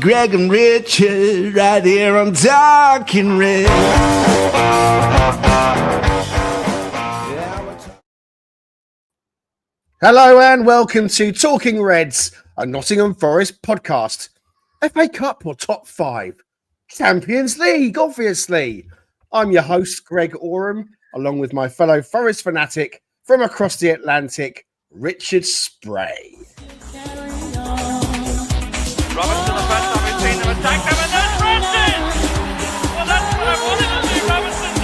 Greg and Richard right here on Talking Red. Hello and welcome to Talking Reds, a Nottingham Forest podcast. FA Cup or top five? Champions League, obviously. I'm your host, Greg Oram, along with my fellow Forest fanatic from across the Atlantic, Richard Spray. Roberts to the front, we've seen them attack them and then press it! Well, that's what I wanted to see Robertson do!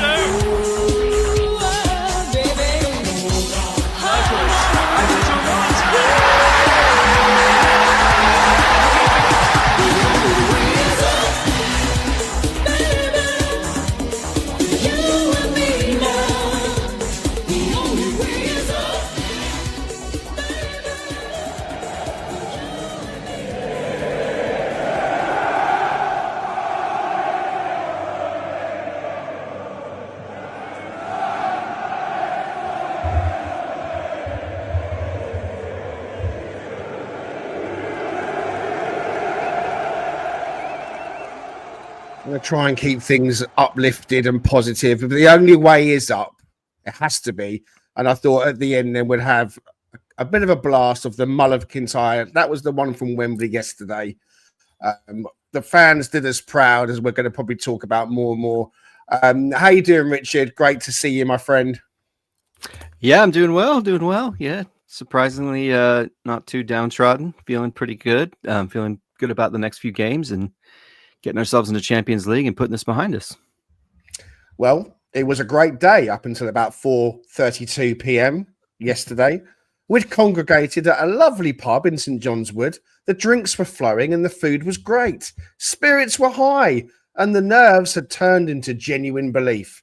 I'm going to try and keep things uplifted and positive. But the only way is up. It has to be. And I thought at the end then we'd have a bit of a blast of the Mull of Kintyre. That was the one from Wembley yesterday. The fans did us proud, as we're going to probably talk about more and more. How you doing, Richard? Great to see you, my friend. Yeah, I'm doing well. Yeah, surprisingly not too downtrodden. Feeling pretty good. Feeling good about the next few games and getting ourselves into Champions League and putting this behind us. Well, it was a great day up until about 4:32 p.m. yesterday. We'd congregated at a lovely pub in St John's Wood. The drinks were flowing and the food was great. Spirits were high and the nerves had turned into genuine belief.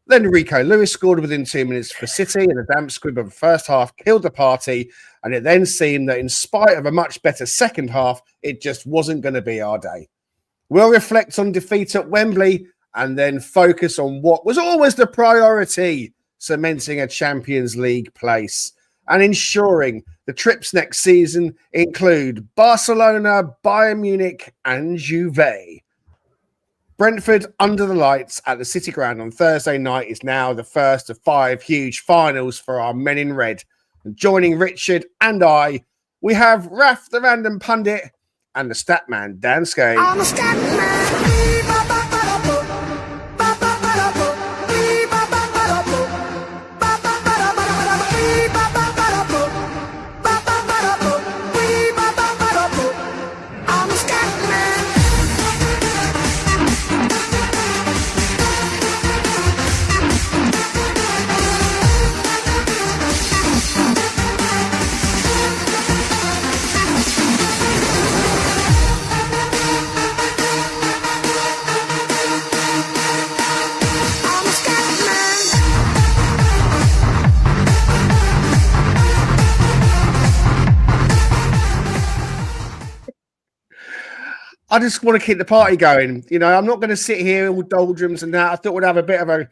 Then Rico Lewis scored within 2 minutes for City, and a damp squib of the first half killed the party, and it then seemed that in spite of a much better second half, it just wasn't going to be our day. We'll reflect on defeat at Wembley and then focus on what was always the priority, cementing a Champions League place and ensuring the trips next season include Barcelona, Bayern Munich and Juve. Brentford under the lights at the City Ground on Thursday night is now the first of 5 huge finals for our men in red. And joining Richard and I, we have Raf the Random Pundit and the Statman, Danscape. I'm a Statman. I just want to keep the party going. You know, I'm not going to sit here all doldrums and that. I thought we'd have a bit of a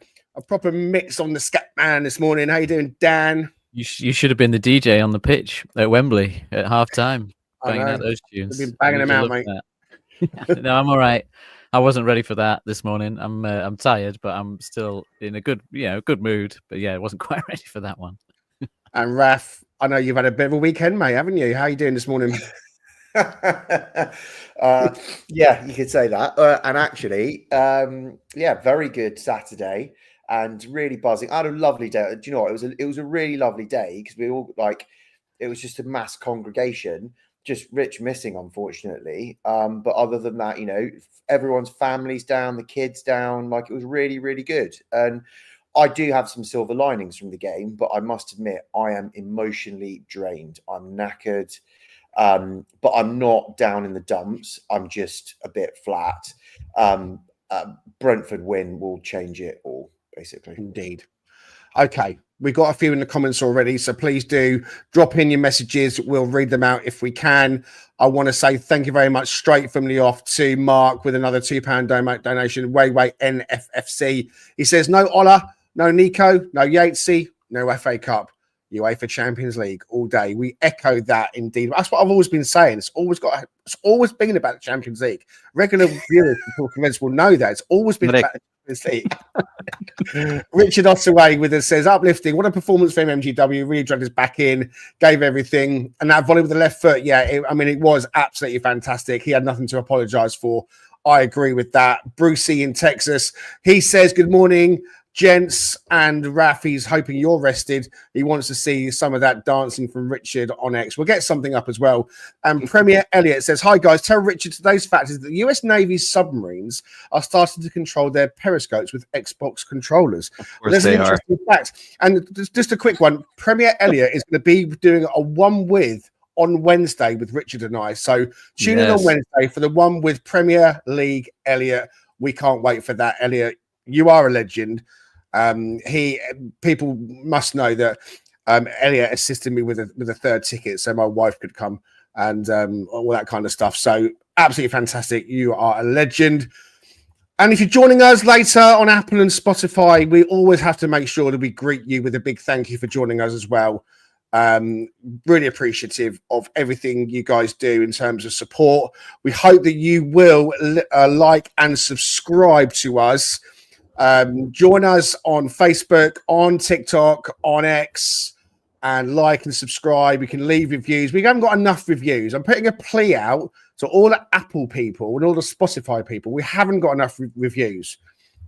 proper mix on the Statman this morning. How you doing, Dan? You should have been the DJ on the pitch at Wembley at half-time, banging out those tunes. I've been banging them out, mate. No, I'm all right. I wasn't ready for that this morning. I'm tired, but I'm still in a good mood. But yeah, I wasn't quite ready for that one. And Raf, I know you've had a bit of a weekend, mate, haven't you? How are you doing this morning? Yeah, you could say that. And actually, very good Saturday and really buzzing. I had a lovely day. Do you know what? It was a really lovely day because we all it was just a mass congregation. Just Rich missing, unfortunately. But other than that, you know, everyone's families down, the kids down. It was really, really good. And I do have some silver linings from the game, but I must admit, I am emotionally drained. I'm knackered. But I'm not down in the dumps. I'm just a bit flat. Brentford win will change it all, basically. Indeed. Okay, we've got a few in the comments already, so please do drop in your messages. We'll read them out if we can. I want to say thank you very much straight from the off to Mark with another £2 donation. Way NFFC. He says, no Ola, no Nico, no Yatesy, no FA Cup. UEFA Champions League all day. We echo that indeed. That's what I've always been saying. It's always been about the Champions League. Regular viewers of Talking Reds will know that. It's always been about the Champions League. Richard Ottaway with us says, uplifting. What a performance for him, MGW. Really dragged us back in, gave everything. And that volley with the left foot, it was absolutely fantastic. He had nothing to apologise for. I agree with that. Brucey in Texas, he says, good morning, gents, and Raf, he's hoping you're rested. He wants to see some of that dancing from Richard on X. We'll get something up as well. And Premier Elliot says, hi guys, tell Richard today's fact is that the US Navy's submarines are starting to control their periscopes with Xbox controllers. There's an interesting fact. And just a quick one, Premier Elliot is going to be doing a one with on Wednesday with Richard and I. So tune in on Wednesday for the one with Premier League Elliot. We can't wait for that, Elliot. You are a legend. People must know that Elliot assisted me with a third ticket so my wife could come and all that kind of stuff. So absolutely fantastic. You are a legend. And if you're joining us later on Apple and Spotify, we always have to make sure that we greet you with a big thank you for joining us as well. Really appreciative of everything you guys do in terms of support. We hope that you will like and subscribe to us. Join us on Facebook, on TikTok, on X, and like and subscribe. You can leave reviews. We haven't got enough reviews. I'm putting a plea out to all the Apple people and all the Spotify people. We haven't got enough reviews.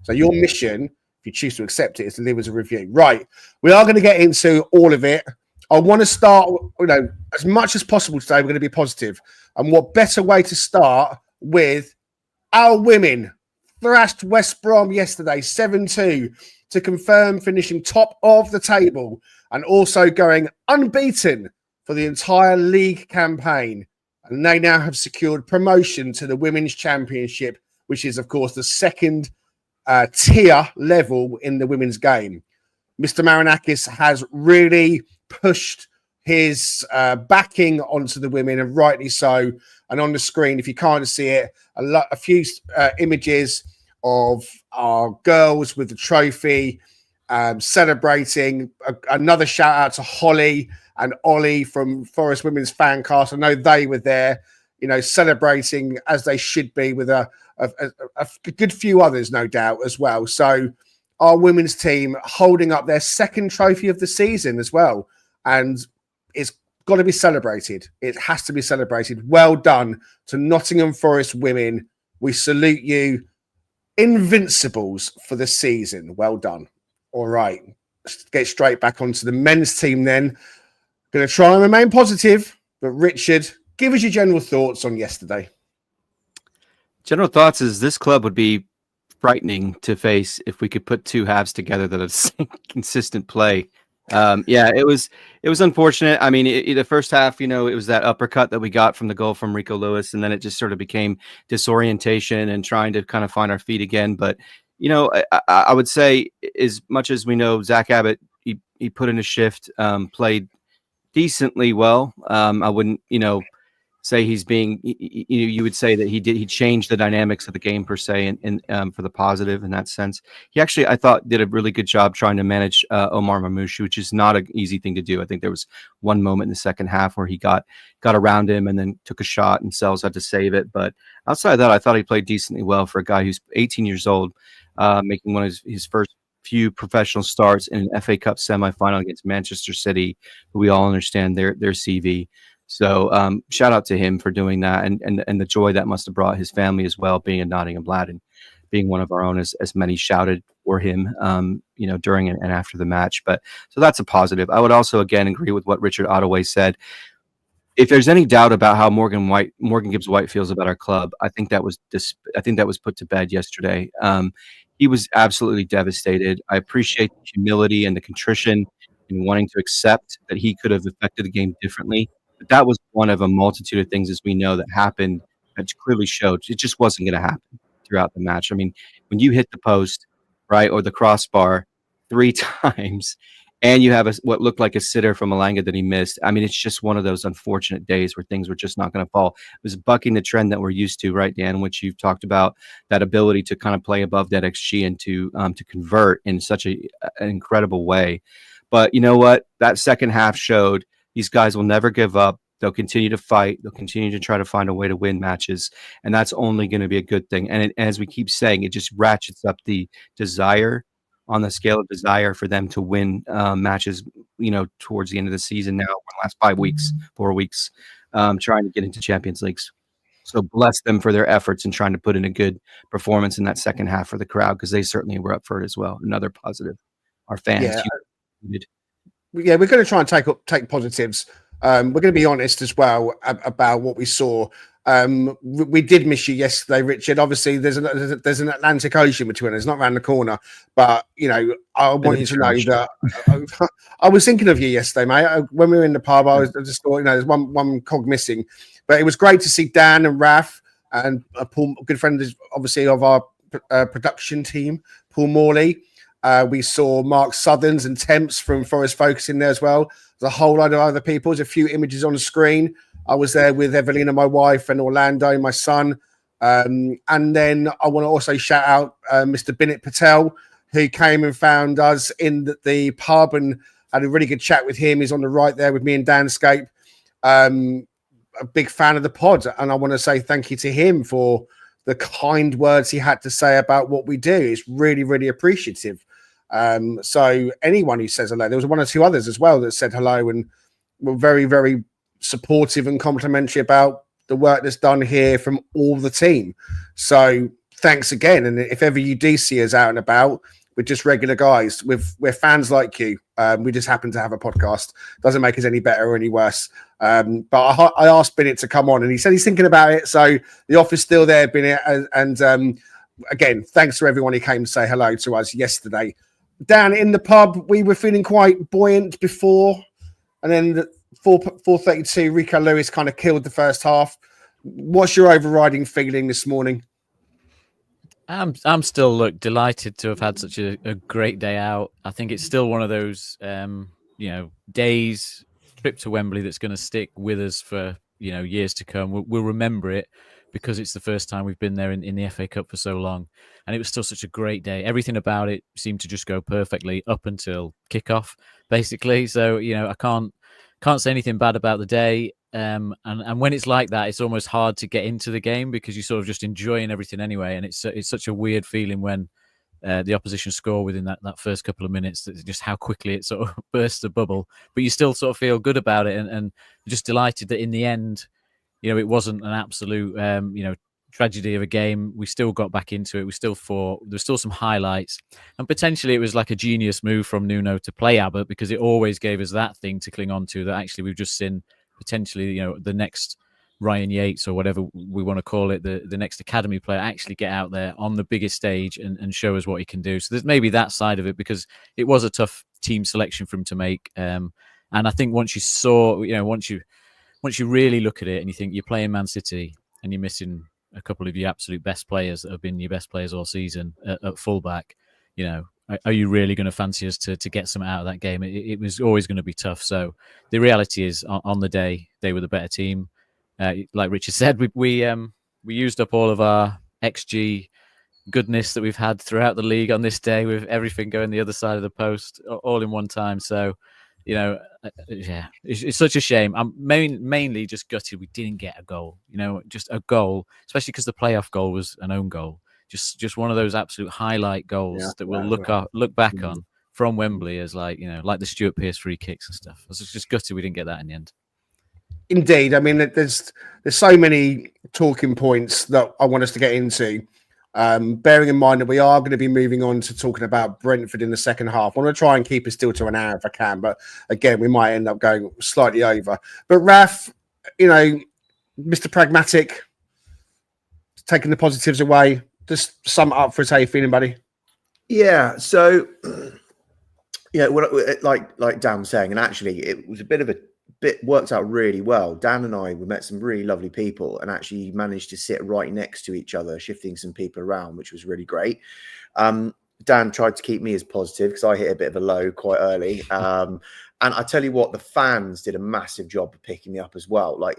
So your mission, if you choose to accept it, is to leave us a review. Right. We are going to get into all of it. I want to start, as much as possible today, we're going to be positive. And what better way to start with our women thrashed West Brom yesterday, 7-2, to confirm finishing top of the table and also going unbeaten for the entire league campaign. And they now have secured promotion to the Women's Championship, which is, of course, the second tier level in the women's game. Mr. Marinakis has really pushed his backing onto the women, and rightly so. And on the screen, if you can't see it, a few images of our girls with the trophy celebrating. Another shout out to Holly and Ollie from Forest Women's Fancast. I know they were there, celebrating as they should be, with a good few others, no doubt, as well. So our women's team holding up their second trophy of the season as well. And it's got to be celebrated. It has to be celebrated. Well done to Nottingham Forest women. We salute you. Invincibles for the season. Well done. All right. Let's get straight back onto the men's team then. Going to try and remain positive. But Richard, give us your general thoughts on yesterday. General thoughts is this club would be frightening to face if we could put two halves together that have consistent play. It was unfortunate. I mean, the first half, it was that uppercut that we got from the goal from Rico Lewis, and then it just sort of became disorientation and trying to kind of find our feet again. But I would say, as much as we know, Zach Abbott, he put in a shift, played decently well. I wouldn't say he's being, you would say that he changed the dynamics of the game per se, and for the positive in that sense. He actually, I thought, did a really good job trying to manage Omar Mamouche, which is not an easy thing to do. I think there was one moment in the second half where he got around him and then took a shot and Sells had to save it. But outside of that, I thought he played decently well for a guy who's 18 years old, making one of his first few professional starts in an FA Cup semifinal against Manchester City, who we all understand their CV. So shout out to him for doing that, and the joy that must have brought his family as well, being a Nottingham lad and being one of our own, as many shouted for him, during and after the match. But so that's a positive. I would also again agree with what Richard Ottaway said. If there's any doubt about how Morgan Gibbs White feels about our club, I think that was put to bed yesterday. He was absolutely devastated. I appreciate the humility and the contrition in wanting to accept that he could have affected the game differently. But that was one of a multitude of things, as we know, that happened that clearly showed it just wasn't going to happen throughout the match. I mean, when you hit the post, right, or the crossbar 3 times, and you have what looked like a sitter from Malanga that he missed, I mean, it's just one of those unfortunate days where things were just not going to fall. It was bucking the trend that we're used to, right, Dan, which you've talked about, that ability to kind of play above that XG and to convert in such an incredible way. But you know what? That second half showed these guys will never give up. They'll continue to fight. They'll continue to try to find a way to win matches. And that's only going to be a good thing. And as we keep saying, it just ratchets up the desire on the scale of desire for them to win matches, towards the end of the season now, the last 4 weeks, trying to get into Champions Leagues. So bless them for their efforts in trying to put in a good performance in that second half for the crowd, because they certainly were up for it as well. Another positive. Our fans. Yeah, we're going to try and take positives. We're going to be honest as well about what we saw. We did miss you yesterday, Richard. Obviously, there's an Atlantic Ocean between us, not around the corner. But I want you to know that I was thinking of you yesterday, mate. When we were in the pub, I just thought, there's one cog missing. But it was great to see Dan and Raf and Paul, a good friend, obviously, of our production team, Paul Morley. We saw Mark Southerns and Temps from Forest Focus in there as well. There's a whole lot of other people. There's a few images on the screen. I was there with Evelina, my wife, and Orlando, my son. And then I want to also shout out Mr. Binit Patel, who came and found us in the pub and had a really good chat with him. He's on the right there with me and Danscape. A big fan of the pod. And I want to say thank you to him for the kind words he had to say about what we do. It's really, really appreciative. So anyone who says hello, there was one or two others as well that said hello and were very, very supportive and complimentary about the work that's done here from all the team. So thanks again. And if ever you do see us out and about, we're just regular guys. We're fans like you. We just happen to have a podcast. Doesn't make us any better or any worse. But I asked Bennett to come on, and he said he's thinking about it. So the offer's still there, Bennett. And again, thanks to everyone who came to say hello to us yesterday. Dan, in the pub, we were feeling quite buoyant before, and then 4:32, Rico Lewis kind of killed the first half. What's your overriding feeling this morning? I'm still delighted to have had such a great day out. I think it's still one of those days, trip to Wembley, that's going to stick with us for years to come. We'll remember it because it's the first time we've been there in the FA Cup for so long, and it was still such a great day. Everything about it seemed to just go perfectly up until kickoff, basically. So I can't say anything bad about the day. And when it's like that, it's almost hard to get into the game because you're sort of just enjoying everything anyway. And it's such a weird feeling when the opposition score within that first couple of minutes, just how quickly it sort of bursts the bubble. But you still sort of feel good about it and just delighted that in the end, it wasn't an absolute, tragedy of a game. We still got back into it. We still fought. There's still some highlights. And potentially it was like a genius move from Nuno to play Abbott because it always gave us that thing to cling on to that actually we've just seen potentially, the next Ryan Yates or whatever we want to call it, the next academy player actually get out there on the biggest stage and show us what he can do. So there's maybe that side of it because it was a tough team selection for him to make. And I think once you saw, once you really look at it and you think you're playing Man City and you're missing a couple of your absolute best players that have been your best players all season at fullback, are you really going to fancy us to get something out of that game? It was always going to be tough. So the reality is, on the day, they were the better team. Like Richard said, we used up all of our XG goodness that we've had throughout the league on this day, with everything going the other side of the post all in one time. So, it's such a shame. I'm mainly just gutted we didn't get a goal. Just a goal, especially because the playoff goal was an own goal. Just one of those absolute highlight goals that we'll look back on from Wembley as like the Stuart Pearce free kicks and stuff. I was just gutted we didn't get that in the end. Indeed. I mean, there's so many talking points that I want us to get into. Bearing in mind that we are going to be moving on to talking about Brentford in the second half. I want to try and keep it still to an hour if I can, but again, we might end up going slightly over. But Raf, Mr. Pragmatic, taking the positives away. Just sum it up for us how you're feeling, buddy. Yeah. So, like Dan was saying, and actually it was a bit worked out really well. Dan and we met some really lovely people and actually managed to sit right next to each other, shifting some people around, which was really great. Dan tried to keep me as positive because I hit a bit of a low quite early. And I tell you what, the fans did a massive job of picking me up as well. Like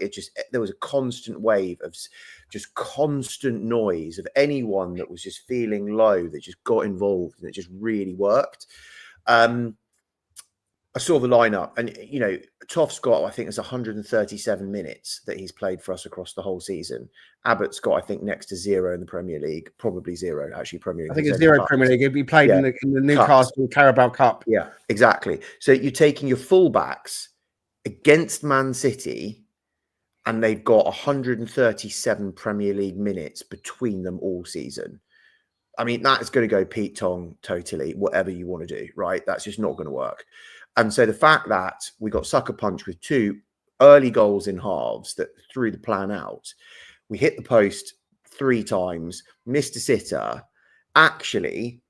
there was a constant wave of just constant noise of anyone that was just feeling low that just got involved, and it just really worked. I saw the lineup, and Toff's got, I think it's 137 minutes that he's played for us across the whole season. Abbott's got, I think, next to 0 in the Premier League, probably 0 actually. Premier League. I think it's 0 Premier League. He'd be played in the Newcastle Carabao Cup. Yeah, exactly. So you're taking your fullbacks against Man City, and they've got 137 Premier League minutes between them all season. I mean, that is going to go Pete Tong totally, whatever you want to do, right? That's just not going to work. And so the fact that we got sucker punched with 2 early goals in halves that threw the plan out, we hit the post 3 times, missed a sitter, actually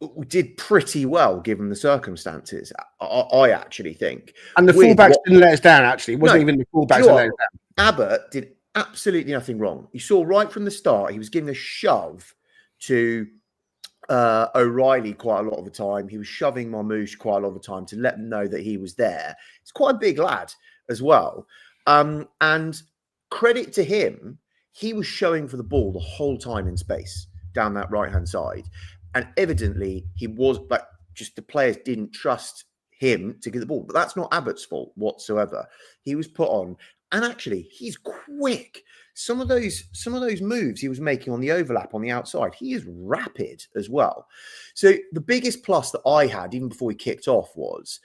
we did pretty well given the circumstances, I actually think. And the fullbacks didn't let us down, actually. It wasn't even the fullbacks that let us down. Abbott did absolutely nothing wrong. You saw right from the start, he was giving a shove to O'Reilly quite a lot of the time. He was shoving Marmoush quite a lot of the time to let them know that he was there. He's quite a big lad as well. And credit to him, he was showing for the ball the whole time in space down that right-hand side. And evidently he was, but just the players didn't trust him to get the ball. But that's not Abbott's fault whatsoever. He was put on. And actually, he's quick. Some of those moves he was making on the overlap on the outside, he is rapid as well. So the biggest plus that I had, even before he kicked off, was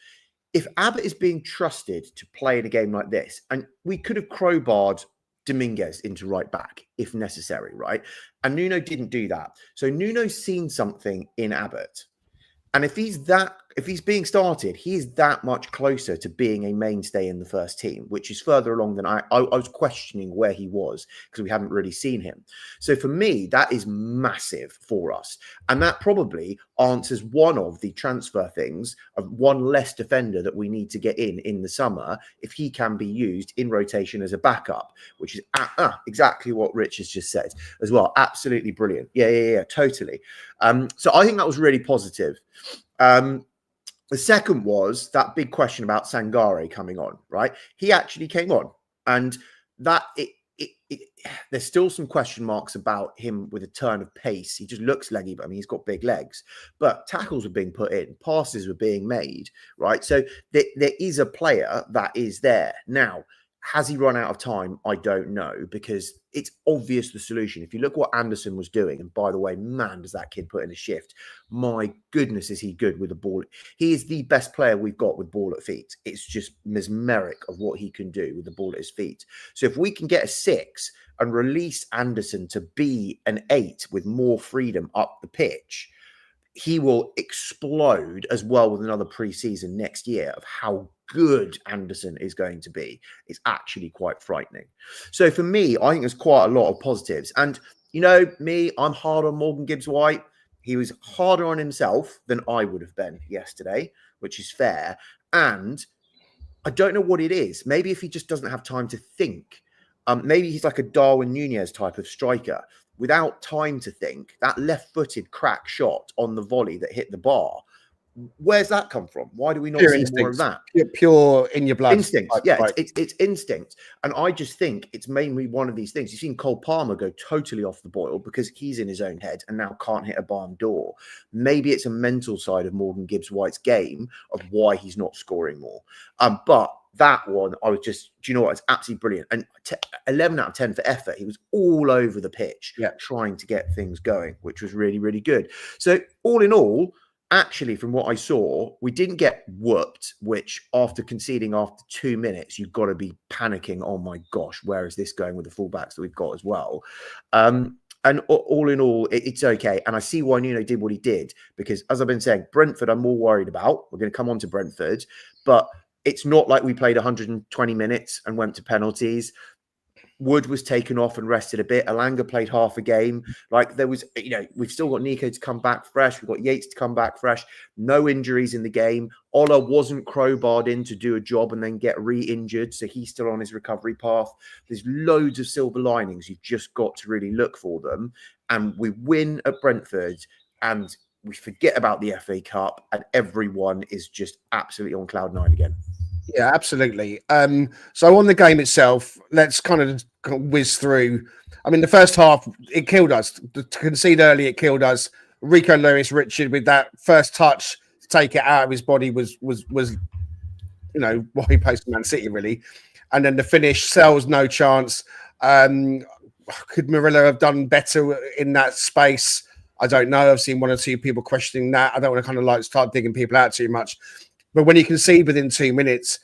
if Abbott is being trusted to play in a game like this, and we could have crowbarred Dominguez into right back if necessary, right? And Nuno didn't do that. So Nuno's seen something in Abbott. And if he's being started, he is that much closer to being a mainstay in the first team, which is further along than I was questioning where he was because we hadn't really seen him. So for me, that is massive for us. And that probably answers one of the transfer things of one less defender that we need to get in the summer if he can be used in rotation as a backup, which is exactly what Rich has just said as well. Absolutely brilliant. Yeah, totally. So I think that was really positive. The second was that big question about Sangare coming on, right? He actually came on, and that there's still some question marks about him with a turn of pace. He just looks leggy, but I mean, he's got big legs. But tackles were being put in, passes were being made, right? So there is a player that is there. Now, has he run out of time? I don't know, because it's obvious the solution. If you look what Anderson was doing, and by the way, man, does that kid put in a shift. My goodness, is he good with the ball. He is the best player we've got with ball at feet. It's just mesmeric of what he can do with the ball at his feet. So if we can get a 6 and release Anderson to be an 8 with more freedom up the pitch, he will explode as well with another pre-season next year of how good Anderson is going to be. It's actually quite frightening. So for me, I think there's quite a lot of positives. And you know me, I'm hard on Morgan Gibbs-White. He was harder on himself than I would have been yesterday, which is fair. And I don't know what it is. Maybe if he just doesn't have time to think. Maybe he's like a Darwin Nunez type of striker. Without time to think, that left-footed crack shot on the volley that hit the bar, where's that come from? Why do we not see more of that? Pure in your blood. Instinct. Yeah, right. It's instinct. And I just think it's mainly one of these things. You've seen Cole Palmer go totally off the boil because he's in his own head and now can't hit a barn door. Maybe it's a mental side of Morgan Gibbs-White's game of why he's not scoring more. But that one, I was just, do you know what? It's absolutely brilliant. And 11 out of 10 for effort. He was all over the pitch trying to get things going, which was really, really good. So all in all, actually, from what I saw, we didn't get whooped, which after conceding after 2 minutes, you've got to be panicking. Oh my gosh, where is this going with the fullbacks that we've got as well? And all in all, it's okay. And I see why Nuno did what he did, because as I've been saying, Brentford, I'm more worried about. We're going to come on to Brentford, but it's not like we played 120 minutes and went to penalties. Wood was taken off and rested a bit. Alanga played half a game. Like there was, we've still got Nico to come back fresh. We've got Yates to come back fresh. No injuries in the game. Ola wasn't crowbarred in to do a job and then get re-injured. So he's still on his recovery path. There's loads of silver linings. You've just got to really look for them. And we win at Brentford and we forget about the FA Cup and everyone is just absolutely on cloud 9 again. Yeah, absolutely. So on the game itself, let's kind of whiz through. I mean, the first half, it killed us. To concede early, it killed us. Rico Lewis, Richard, with that first touch, take it out of his body was why he plays for Man City really. And then the finish, Sells no chance. Could Murillo have done better in that space? I don't know. I've seen one or two people questioning that. I don't want to kind of like start digging people out too much. But when you concede within 2 minutes,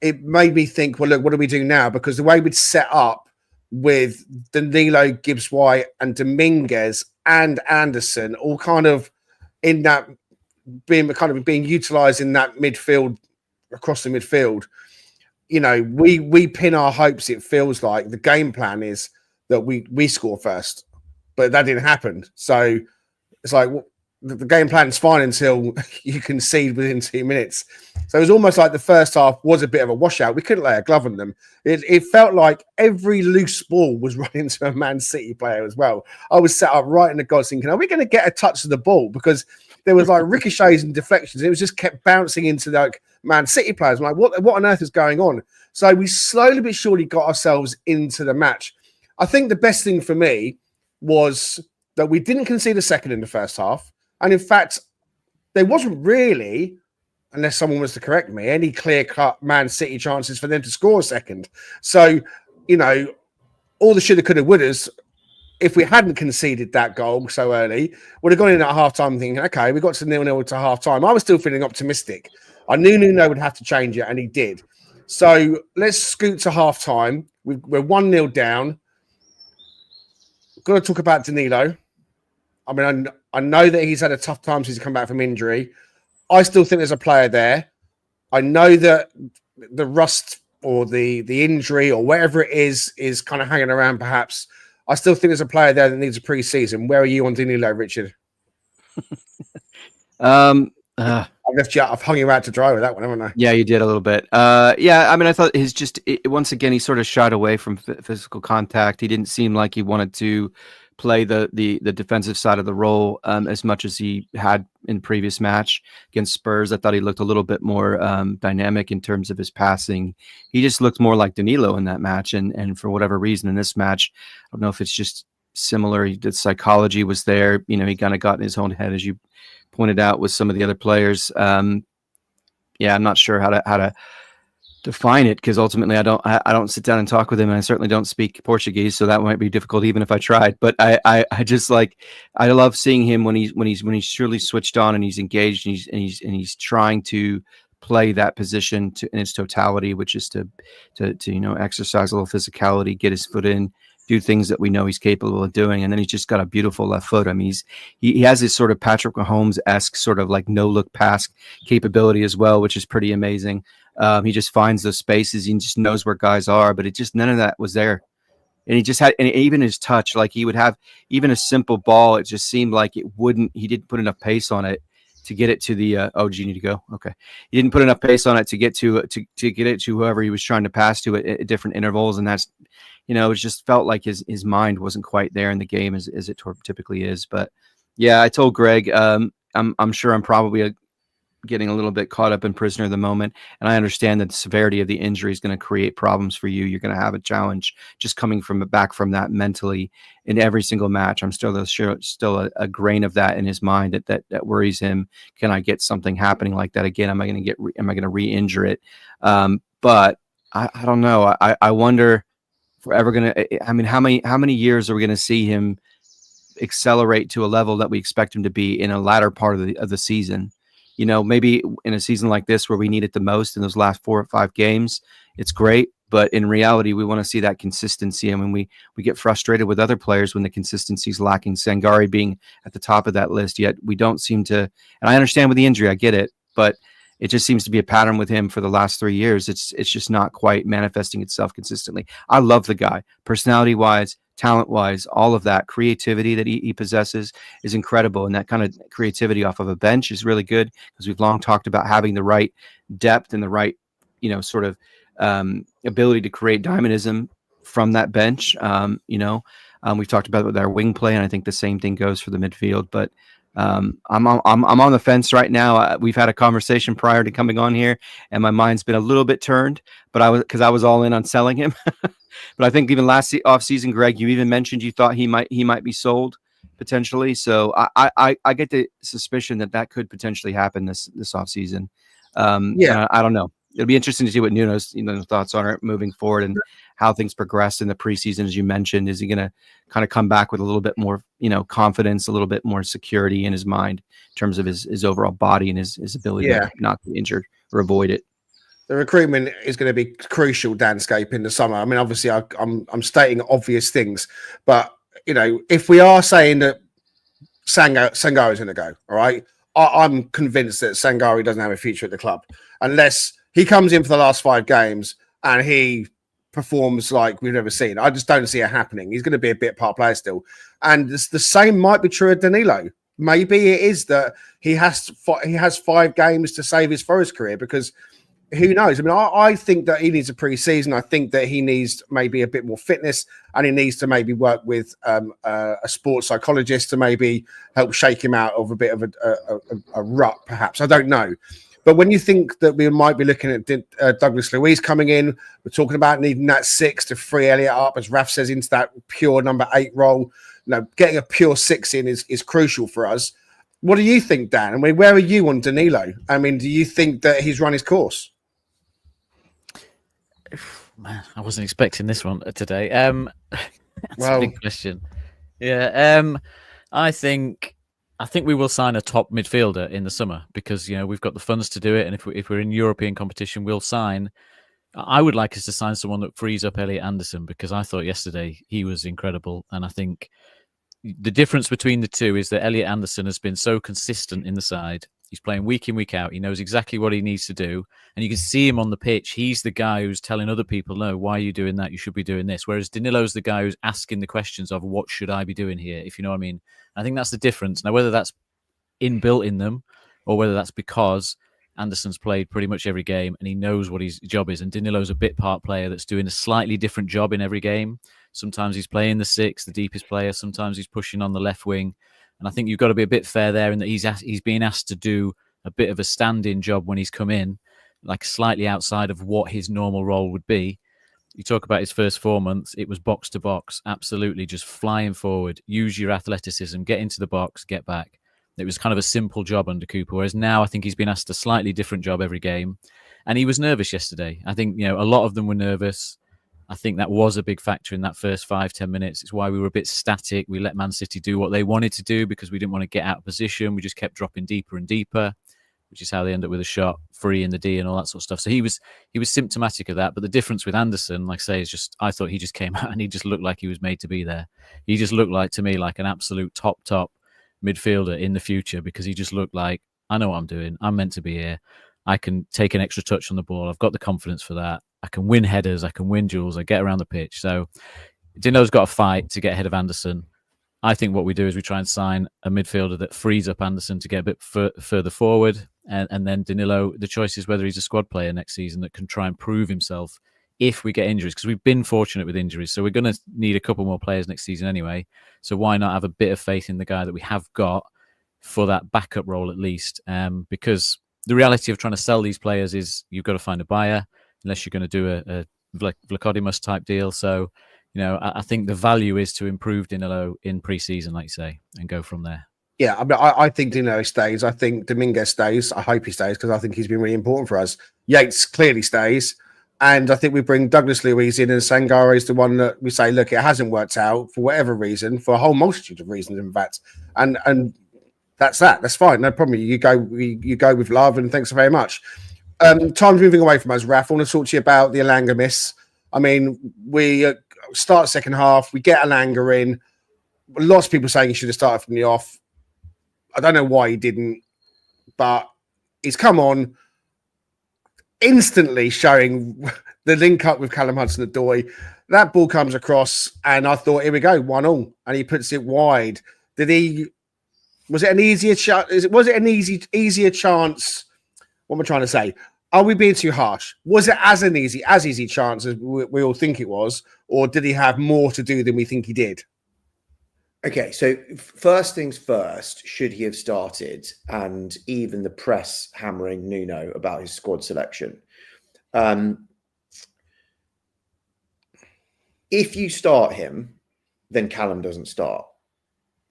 it made me think, well, look, what do we do now? Because the way we'd set up with Danilo, Gibbs-White and Dominguez and Anderson all kind of in that being utilised in that midfield, across the midfield, we pin our hopes. It feels like the game plan is that we score first, but that didn't happen. So it's like the game plan is fine until you concede within 2 minutes. So it was almost like the first half was a bit of a washout. We couldn't lay a glove on them. It felt like every loose ball was running to a Man City player as well. I was sat up right in the gods thinking, are we going to get a touch of the ball? Because there was like ricochets and deflections. It was just kept bouncing into like Man City players. I'm like, what on earth is going on? So we slowly but surely got ourselves into the match. I think the best thing for me was that we didn't concede a second in the first half. And in fact, there wasn't really, unless someone was to correct me, any clear-cut Man City chances for them to score a second. So, all the shoulda, coulda, wouldas, if we hadn't conceded that goal so early, would have gone in at half-time thinking, okay, we got to 0-0 to half-time. I was still feeling optimistic. I knew Nuno would have to change it, and he did. So let's scoot to half-time. We're 1-0 down. Got to talk about Danilo. I mean, I know that he's had a tough time since he's come back from injury. I still think there's a player there. I know that the rust or the injury or whatever it is kind of hanging around perhaps. I still think there's a player there that needs a pre-season. Where are you on Danilo, Richard? I've hung you out to dry with that one, haven't I? Yeah, you did a little bit. Yeah, I mean, I thought once again, he sort of shied away from physical contact. He didn't seem like he wanted to play the defensive side of the role as much as he had in previous match against Spurs. I thought he looked a little bit more dynamic in terms of his passing. He just looked more like Danilo in that match, and for whatever reason in this match, I don't know if it's just similar. The psychology was there. He kind of got in his own head, as you pointed out, with some of the other players. I'm not sure how to define it, because ultimately I don't sit down and talk with him, and I certainly don't speak Portuguese, so that might be difficult even if I tried. But I just I love seeing him when he's truly switched on and he's engaged and he's trying to play that position in its totality, which is to exercise a little physicality, get his foot in, do things that we know he's capable of doing. And then he's just got a beautiful left foot. I mean, he has this sort of Patrick Mahomes-esque sort of like no-look pass capability as well, which is pretty amazing. He just finds those spaces. He just knows where guys are, but none of that was there. And he just had, and even his touch, like he would have even a simple ball. It just seemed like he didn't put enough pace on it to get it to the, do you need to go? Okay. He didn't put enough pace on it to get to get it to whoever he was trying to pass to at different intervals. And that's, it just felt like his mind wasn't quite there in the game as it typically is. But yeah, I told Greg, I'm sure I'm probably getting a little bit caught up in prisoner of the moment. And I understand that the severity of the injury is going to create problems for you. You're going to have a challenge just coming back from that mentally in every single match. I'm still a grain of that in his mind that worries him. Can I get something happening like that again? Am I going to re-injure it? But I don't know. I wonder if we're ever going to, I mean, how many years are we going to see him accelerate to a level that we expect him to be in a latter part of the season? Maybe in a season like this where we need it the most in those last 4 or 5 games, it's great. But in reality, we want to see that consistency. I mean, we get frustrated with other players when the consistency is lacking, Sangare being at the top of that list, yet we don't seem to, and I understand with the injury, I get it, but it just seems to be a pattern with him for the last 3 years. It's just not quite manifesting itself consistently. I love the guy, personality-wise, talent-wise, all of that creativity that he possesses is incredible. And that kind of creativity off of a bench is really good, because we've long talked about having the right depth and the right, sort of ability to create dynamism from that bench. We've talked about it with our wing play, and I think the same thing goes for the midfield. But I'm on the fence right now. We've had a conversation prior to coming on here, and my mind's been a little bit turned. But I was all in on selling him. But I think even last off season, Greg, you even mentioned you thought he might be sold potentially. So I get the suspicion that could potentially happen this offseason. Yeah. I don't know. It'll be interesting to see what Nuno's thoughts on it moving forward and how things progress in the preseason. As you mentioned, is he going to kind of come back with a little bit more, confidence, a little bit more security in his mind in terms of his overall body and his ability to not get injured or avoid it? The recruitment is going to be crucial, Danscape, in the summer. I mean, obviously, I'm stating obvious things, but if we are saying that Sangari is going to go, all right, I'm convinced that Sangari doesn't have a future at the club unless he comes in for the last 5 games and he performs like we've never seen. I just don't see it happening. He's going to be a bit part player still, and the same might be true of Danilo. Maybe it is that he has 5 games to save his Forest career, because who knows? I mean, I think that he needs a pre-season. I think that he needs maybe a bit more fitness, and he needs to maybe work with a sports psychologist to maybe help shake him out of a bit of a rut, perhaps. I don't know. But when you think that we might be looking at Douglas Luiz coming in, we're talking about needing that 6 to free Elliott up, as Raf says, into that pure number 8 role. Getting a pure 6 in is crucial for us. What do you think, Dan? I mean, where are you on Danilo? I mean, do you think that he's run his course? Man, I wasn't expecting this one today. That's a big question. Yeah, I think we will sign a top midfielder in the summer, because we've got the funds to do it, and if we're in European competition, we'll sign. I would like us to sign someone that frees up Elliot Anderson, because I thought yesterday he was incredible, and I think the difference between the two is that Elliot Anderson has been so consistent in the side. He's playing week in, week out. He knows exactly what he needs to do. And you can see him on the pitch. He's the guy who's telling other people, no, why are you doing that? You should be doing this. Whereas Danilo's the guy who's asking the questions of, what should I be doing here? If you know what I mean. I think that's the difference. Now, whether that's inbuilt in them or whether that's because Anderson's played pretty much every game and he knows what his job is. And Danilo's a bit part player that's doing a slightly different job in every game. Sometimes he's playing the 6, the deepest player. Sometimes he's pushing on the left wing. And I think you've got to be a bit fair there in that he's being asked to do a bit of a stand-in job when he's come in, like slightly outside of what his normal role would be. You talk about his first 4 months, it was box to box, absolutely just flying forward, use your athleticism, get into the box, get back. It was kind of a simple job under Cooper, whereas now I think he's been asked a slightly different job every game. And he was nervous yesterday. I think, a lot of them were nervous. I think that was a big factor in that first 5-10 minutes. It's why we were a bit static. We let Man City do what they wanted to do because we didn't want to get out of position. We just kept dropping deeper and deeper, which is how they end up with a shot free in the D and all that sort of stuff. So he was symptomatic of that. But the difference with Anderson, like I say, is just I thought he just came out and he just looked like he was made to be there. He just looked like, to me, like an absolute top midfielder in the future, because he just looked like, I know what I'm doing. I'm meant to be here. I can take an extra touch on the ball. I've got the confidence for that. I can win headers. I can win duels. I get around the pitch. So Dino's got a fight to get ahead of Anderson. I think what we do is we try and sign a midfielder that frees up Anderson to get a bit further forward. And then Danilo, the choice is whether he's a squad player next season that can try and prove himself if we get injuries, because we've been fortunate with injuries. So we're going to need a couple more players next season anyway. So why not have a bit of faith in the guy that we have got for that backup role at least? Because the reality of trying to sell these players is you've got to find a buyer, unless you're going to do a Vlachodimos type deal. So, I think the value is to improve Danilo in pre-season, like you say, and go from there. Yeah, I think Danilo stays. I think Dominguez stays. I hope he stays, because I think he's been really important for us. Yates clearly stays. And I think we bring Douglas Luiz in, and Sangare is the one that we say, look, it hasn't worked out for whatever reason, for a whole multitude of reasons, in fact. And that's that. That's fine. No problem. You go with love, and thanks very much. Time's moving away from us, Raf. I want to talk to you about the Alanga miss. I mean, we start second half. We get Alanga in. Lots of people saying he should have started from the off. I don't know why he didn't, but he's come on, instantly showing the link up with Callum Hudson-Odoi. That ball comes across, and I thought, here we go, 1-1, and he puts it wide. Was it an easier chance? Was it an easier chance? What am I trying to say? Are we being too harsh? Was it as easy chance as we all think it was, or did he have more to do than we think he did? Okay, so first things first, should he have started? And even the press hammering Nuno about his squad selection. If you start him, then Callum doesn't start,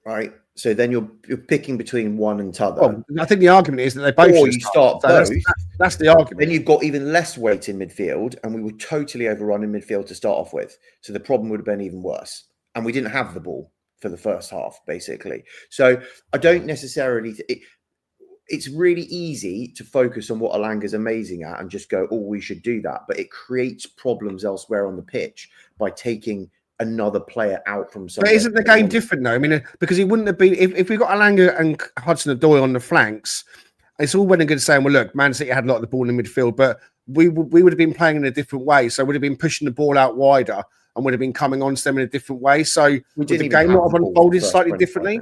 right? So then you're picking between one and t'other. Well, I think the argument is that they both Or should you start So both. That's the argument. Then you've got even less weight in midfield, and we were totally overrun in midfield to start off with. So the problem would have been even worse. And we didn't have the ball for the first half, basically. So I don't necessarily... It's really easy to focus on what Alanga's amazing at and just go, oh, we should do that. But it creates problems elsewhere on the pitch by taking another player out from somewhere. But isn't the game different though? I mean, because he wouldn't have been if we got Alanga and Hudson-Odoi on the flanks. It's all well and good saying, well, look, Man City had a lot of the ball in the midfield, but we would have been playing in a different way. So would have been pushing the ball out wider and would have been coming on to them in a different way. So would the game not have unfolded slightly differently?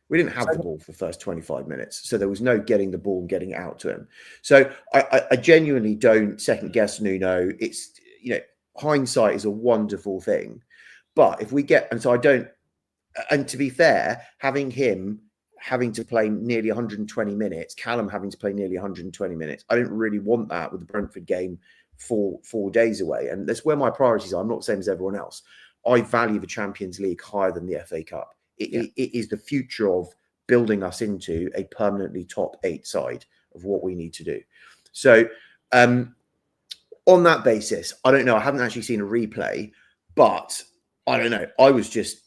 We didn't have the ball for the first 25 minutes. So there was no getting the ball and getting it out to him. So I genuinely don't second guess Nuno. It's, hindsight is a wonderful thing. But if we get, and so I don't, and to be fair, having him having to play nearly 120 minutes, Callum having to play nearly 120 minutes, I didn't really want that with the Brentford game 4 days away. And that's where my priorities are. I'm not the same as everyone else. I value the Champions League higher than the FA Cup. It is the future of building us into a permanently top 8 side of what we need to do. So on that basis, I don't know. I haven't actually seen a replay, but I don't know. I was just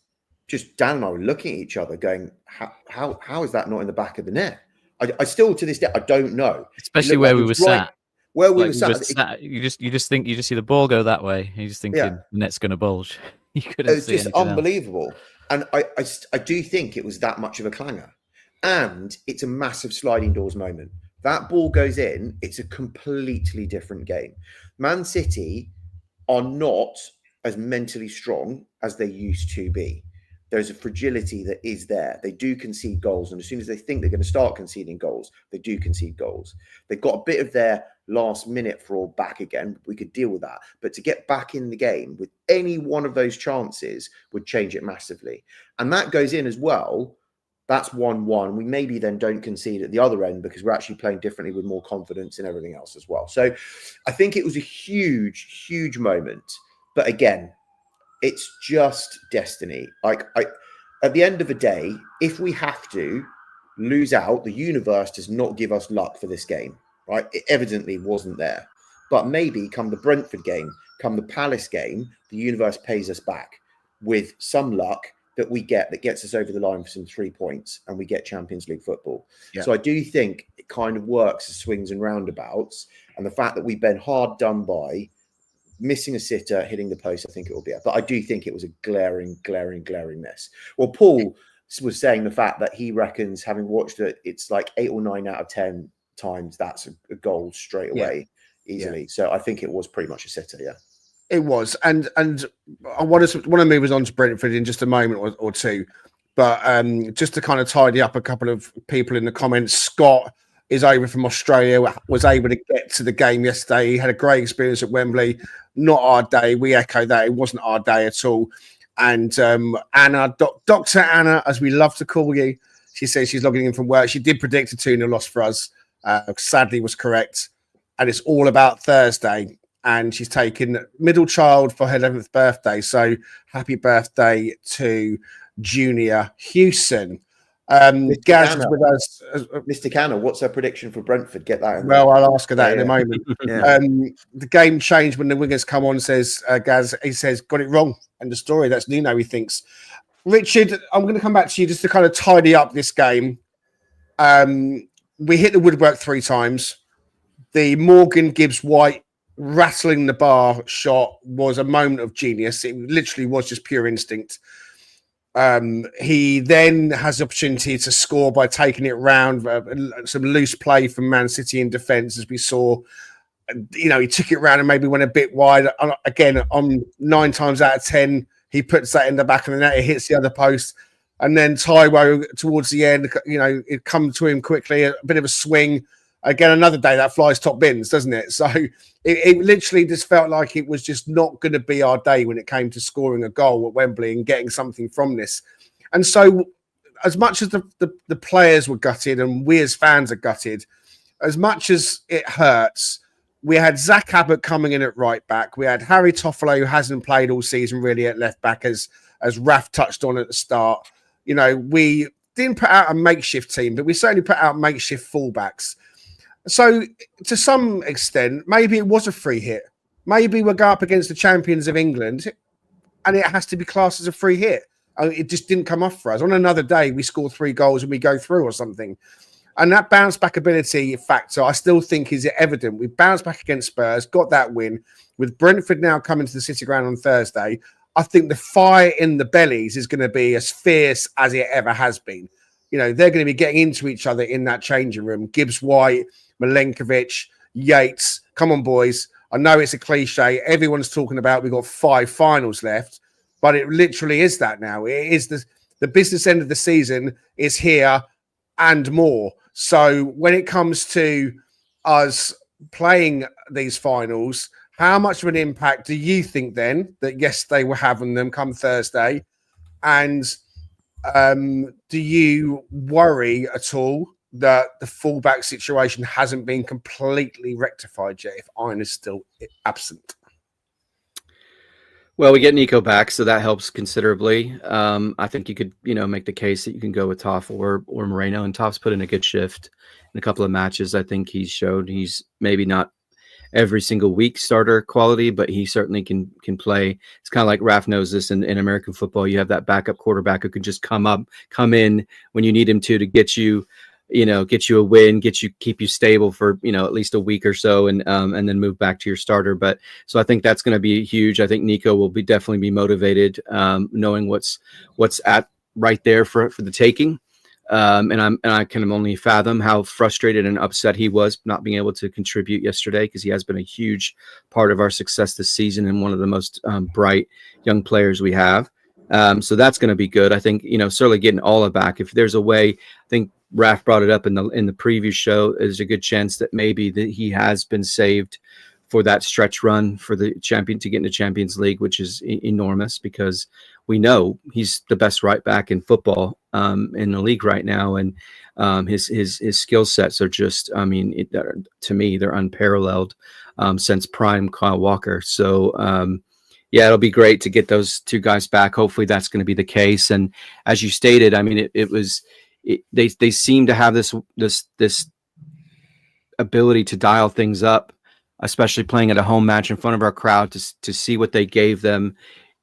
Dan and I were looking at each other going, how is that not in the back of the net? I still, to this day, I don't know. Especially where we were sat. Where we were sat. You just see the ball go that way. You just thinking the net's going to bulge. You couldn't see it's just unbelievable. Else. And I do think it was that much of a clanger. And it's a massive sliding doors moment. That ball goes in, it's a completely different game. Man City are not as mentally strong as they used to be. There's a fragility that is there. They do concede goals. And as soon as they think they're going to start conceding goals, they do concede goals. They've got a bit of their last minute fraud back again. We could deal with that. But to get back in the game with any one of those chances would change it massively. And that goes in as well. That's 1-1. We maybe then don't concede at the other end because we're actually playing differently with more confidence and everything else as well. So I think it was a huge, huge moment. But again, it's just destiny. At the end of the day, if we have to lose out, the universe does not give us luck for this game, right? It evidently wasn't there. But maybe come the Brentford game, come the Palace game, the universe pays us back with some luck that we get that gets us over the line for some 3 points and we get Champions League football. Yeah. So I do think it kind of works as swings and roundabouts. And the fact that we've been hard done by, missing a sitter, hitting the post, I think it will be. But I do think it was a glaring miss. Well, Paul was saying the fact that he reckons, having watched it, it's like 8 or 9 out of 10 times that's a goal straight away, easily. Yeah. So I think it was pretty much a sitter, yeah. It was. And I want to move us on to Brentford in just a moment or two. But just to kind of tidy up a couple of people in the comments, Scott is over from Australia, was able to get to the game yesterday. He had a great experience at Wembley. Not our day. We echo that. It wasn't our day at all. And Anna, Dr. Anna, as we love to call you, she says she's logging in from work. She did predict a 2-0 loss for us. Sadly was correct. And it's all about Thursday. And she's taken middle child for her 11th birthday. So happy birthday to Junior Hewson. Gaz is with us. Mr. Canner, what's her prediction for Brentford? Get that in well, I'll ask her that in a moment. The game changed when the wingers come on, says Gaz. He says, got it wrong. And the story, that's Nuno, he thinks. Richard, I'm going to come back to you just to kind of tidy up this game. We hit the woodwork 3 times. The Morgan Gibbs White rattling the bar shot was a moment of genius. It literally was just pure instinct. He then has the opportunity to score by taking it round, some loose play from Man City in defence, as we saw. He took it round and maybe went a bit wide. Again, on 9 times out of 10, he puts that in the back of the net. It hits the other post. And then Taiwo, towards the end, it comes to him quickly, a bit of a swing. Again, another day that flies top bins, doesn't it? So it literally just felt like it was just not going to be our day when it came to scoring a goal at Wembley and getting something from this. And so as much as the players were gutted and we as fans are gutted, as much as it hurts, we had Zach Abbott coming in at right back. We had Harry Toffolo, who hasn't played all season really at left back, as Raf touched on at the start. We didn't put out a makeshift team, but we certainly put out makeshift fullbacks. So to some extent, maybe it was a free hit. Maybe we'll go up against the champions of England and it has to be classed as a free hit. It just didn't come off for us. On another day, we score 3 goals and we go through or something. And that bounce back ability factor, I still think is evident. We bounced back against Spurs, got that win. With Brentford now coming to the City Ground on Thursday, I think the fire in the bellies is going to be as fierce as it ever has been. You know, they're going to be getting into each other in that changing room. Gibbs-White, Milenkovic, Yates. Come on, boys. I know it's a cliche. Everyone's talking about we've got 5 finals left, but it literally is that now. It is the business end of the season is here and more. So when it comes to us playing these finals, how much of an impact do you think then that, yes, they will have on them come Thursday? And do you worry at all that the fullback situation hasn't been completely rectified yet if Iron is still absent? Well, we get Nico back, so that helps considerably. I think you could, make the case that you can go with Toff or Moreno, and Toff's put in a good shift in a couple of matches. I think he's showed he's maybe not every single week starter quality, but he certainly can play. It's kind of like Raf knows this in American football. You have that backup quarterback who can just come in when you need him to get you, get you a win, keep you stable for, at least a week or so, and then move back to your starter. But so I think that's going to be huge. I think Nico will definitely be motivated, knowing what's at right there for the taking. And I can only fathom how frustrated and upset he was not being able to contribute yesterday, because he has been a huge part of our success this season and one of the most bright young players we have. So that's going to be good. I think, certainly getting Ola back, if there's a way, I think Raf brought it up in the previous show, there's a good chance that maybe that he has been saved for that stretch run for the champion to get into Champions League, which is enormous, because we know he's the best right back in football in the league right now, and his skill sets are just, to me, they're unparalleled since prime Kyle Walker. So yeah, it'll be great to get those 2 guys back. Hopefully that's going to be the case. And as you stated, they seem to have this ability to dial things up, especially playing at a home match in front of our crowd, to see what they gave them,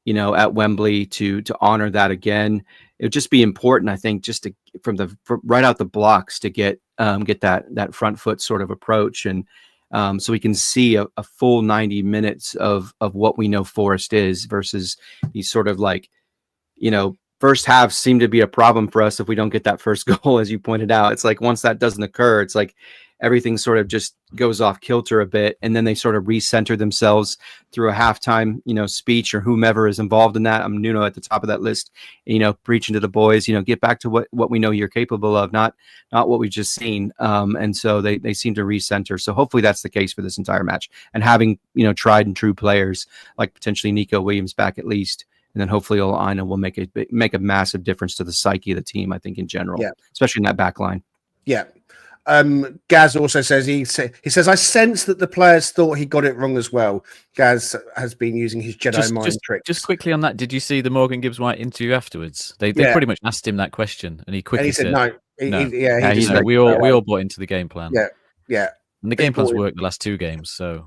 at Wembley, to honor that again. It would just be important, I think, just to from right out the blocks to get that front foot sort of approach, and so we can see a full 90 minutes of what we know Forest is, versus these sort of first half seem to be a problem for us if we don't get that first goal, as you pointed out. It's like once that doesn't occur, it's like everything sort of just goes off kilter a bit, and then they sort of recenter themselves through a halftime, speech, or whomever is involved in that. I'm Nuno at the top of that list, preaching to the boys, get back to what we know you're capable of, not what we've just seen. And so they seem to recenter. So hopefully that's the case for this entire match, and having, tried and true players like potentially Nico Williams back at least. And then hopefully Aina will make a massive difference to the psyche of the team, I think, in general, especially in that back line. Yeah. Gaz also says he says, I sense that the players thought he got it wrong as well. Gaz has been using his Jedi mind trick. Just quickly on that, did you see the Morgan Gibbs-White interview afterwards? They pretty much asked him that question, and he quickly said no. We all bought into the game plan. Yeah. And the game plan's worked the last 2 games, so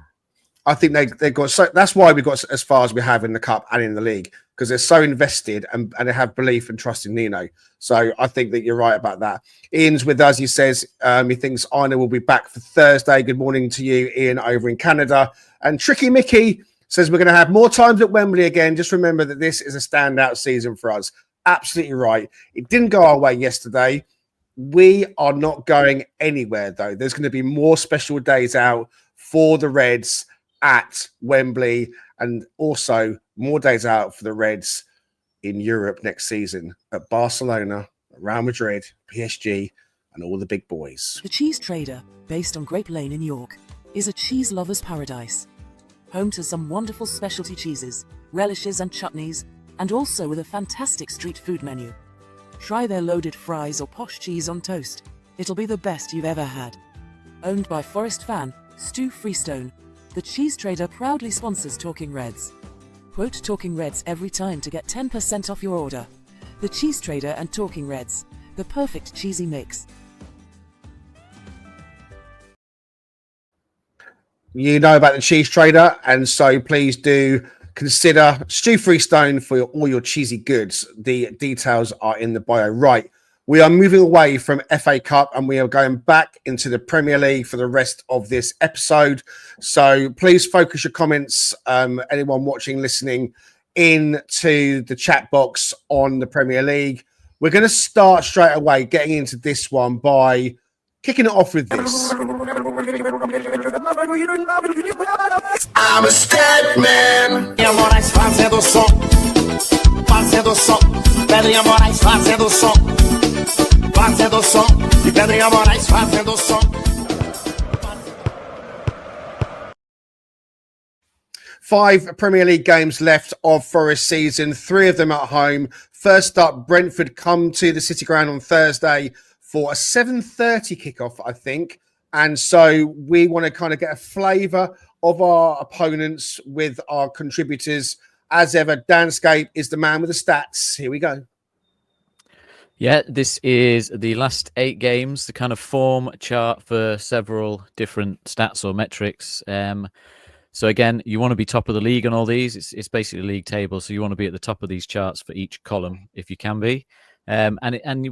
I think they got so that's why we got as far as we have in the cup and in the league, because they're so invested and they have belief and trust in Nino. So I think that you're right about that. Ian's with us. He says he thinks Ina will be back for Thursday. Good morning to you, Ian, over in Canada. And Tricky Mickey says we're going to have more times at Wembley again. Just remember that this is a standout season for us. Absolutely right. It didn't go our way yesterday. We are not going anywhere, though. There's going to be more special days out for the Reds at Wembley, and also more days out for the Reds in Europe next season at Barcelona, Real Madrid, PSG, and all the big boys. The Cheese Trader, based on Grape Lane in York, is a cheese lover's paradise. Home to some wonderful specialty cheeses, relishes and chutneys, and also with a fantastic street food menu. Try their loaded fries or posh cheese on toast. It'll be the best you've ever had. Owned by Forest fan Stu Freestone, the Cheese Trader proudly sponsors Talking Reds. Quote Talking Reds every time to get 10% off your order. The Cheese Trader and Talking Reds, The perfect cheesy mix. You know about the cheese trader, and so please do consider Stew Freestone for all your cheesy goods. The details are in the bio. Right, we are moving away from FA Cup and we are going back into the Premier League for the rest of this episode. So please focus your comments, anyone watching, listening, into the chat box on the Premier League. We're going to start straight away getting into this one by kicking it off with this. I'm a Statman. Moraes fazendo som, fazendo som. Pedrinha Moraes fazendo som, fazendo som. E Pedrinha Moraes fazendo som. 5 Premier League games left of Forest season, 3 of them at home. First up, Brentford come to the City Ground on Thursday for a 7:30 kickoff, I think. And so we want to kind of get a flavour of our opponents with our contributors. As ever, Danscape is the man with the stats. Here we go. Yeah, this is the last 8 games, the kind of form chart for several different stats or metrics. So again, you want to be top of the league on all these. It's basically a league table, so you want to be at the top of these charts for each column if you can be. And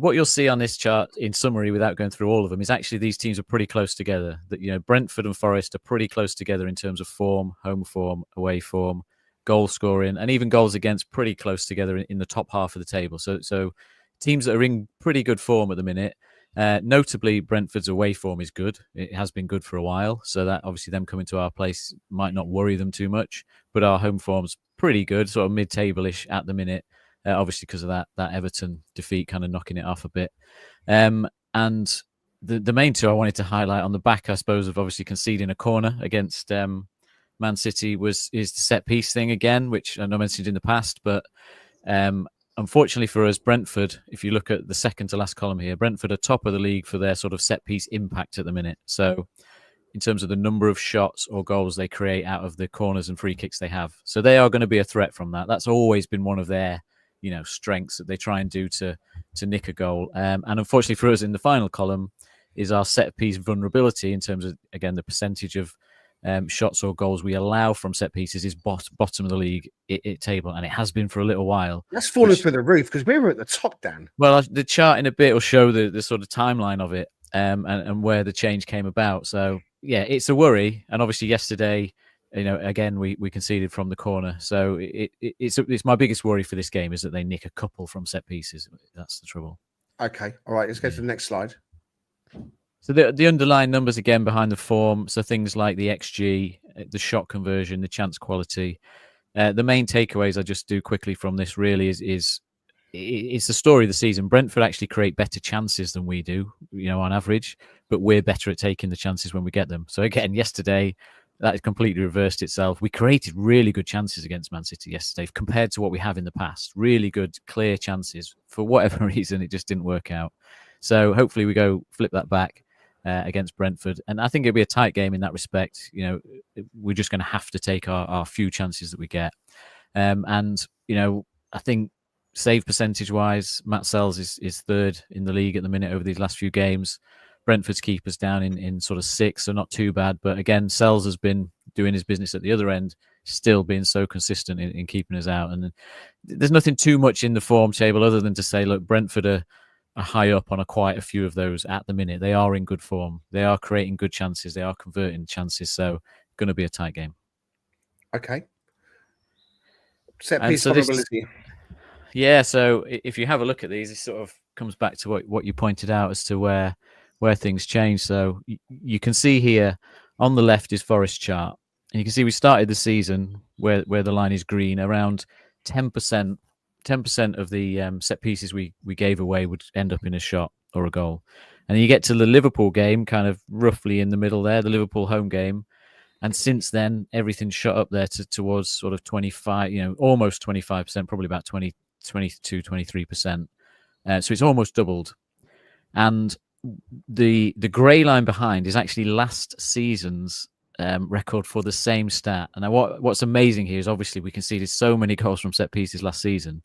what you'll see on this chart, in summary, without going through all of them, is actually these teams are pretty close together. That Brentford and Forest are pretty close together in terms of form, home form, away form, goal scoring, and even goals against. Pretty close together in the top half of the table. So teams that are in pretty good form at the minute. Notably, Brentford's away form is good. It has been good for a while, so that obviously them coming to our place might not worry them too much. But our home form's pretty good, sort of mid-table-ish at the minute. Obviously, because of that Everton defeat, kind of knocking it off a bit. And the main two I wanted to highlight on the back, I suppose, of obviously conceding a corner against Man City is the set piece thing again, which I know I mentioned in the past, but. Unfortunately for us, Brentford, if you look at the second to last column here, Brentford are top of the league for their sort of set piece impact at the minute. So in terms of the number of shots or goals they create out of the corners and free kicks they have. So they are going to be a threat from that. That's always been one of their, strengths that they try and do to nick a goal. And unfortunately for us in the final column is our set piece vulnerability in terms of, again, the percentage of shots or goals we allow from set pieces is bottom of the league table, and it has been for a little while. That's fallen through the roof because we were at the top, Dan. Well, the chart in a bit will show the sort of timeline of it and where the change came about. So yeah, it's a worry. And obviously yesterday, again we conceded from the corner. So it's my biggest worry for this game is that they nick a couple from set pieces. That's the trouble. Okay, all right. Let's go to the next slide. So the underlying numbers again behind the form, so things like the XG, the shot conversion, the chance quality. The main takeaways I just do quickly from this really is it's the story of the season. Brentford actually create better chances than we do, on average, but we're better at taking the chances when we get them. So again, yesterday, that has completely reversed itself. We created really good chances against Man City yesterday compared to what we have in the past. Really good, clear chances. For whatever reason, it just didn't work out. So hopefully we go flip that back. Against Brentford, and I think it'll be a tight game in that respect. We're just going to have to take our few chances that we get, and I think save percentage wise, Matt Sells is third in the league at the minute over these last few games. Brentford's keeper's down in sort of 6th, so not too bad. But again, Sells has been doing his business at the other end, still being so consistent in keeping us out. And there's nothing too much in the form table other than to say, look, Brentford are high up on quite a few of those at the minute. They are in good form. They are creating good chances. They are converting chances. So going to be a tight game. Okay. Set piece probability. Yeah. So if you have a look at these, it sort of comes back to what you pointed out as to where things change. So you can see here on the left is Forest chart. And you can see we started the season where the line is green, around 10%. 10% of the set pieces we gave away would end up in a shot or a goal. And then you get to the Liverpool game, kind of roughly in the middle there, the Liverpool home game. And since then, everything's shot up there towards sort of 25, almost 25%, probably about 20, 22, 23%. So it's almost doubled. And the grey line behind is actually last season's record for the same stat. And what's amazing here is obviously we conceded so many goals from set pieces last season,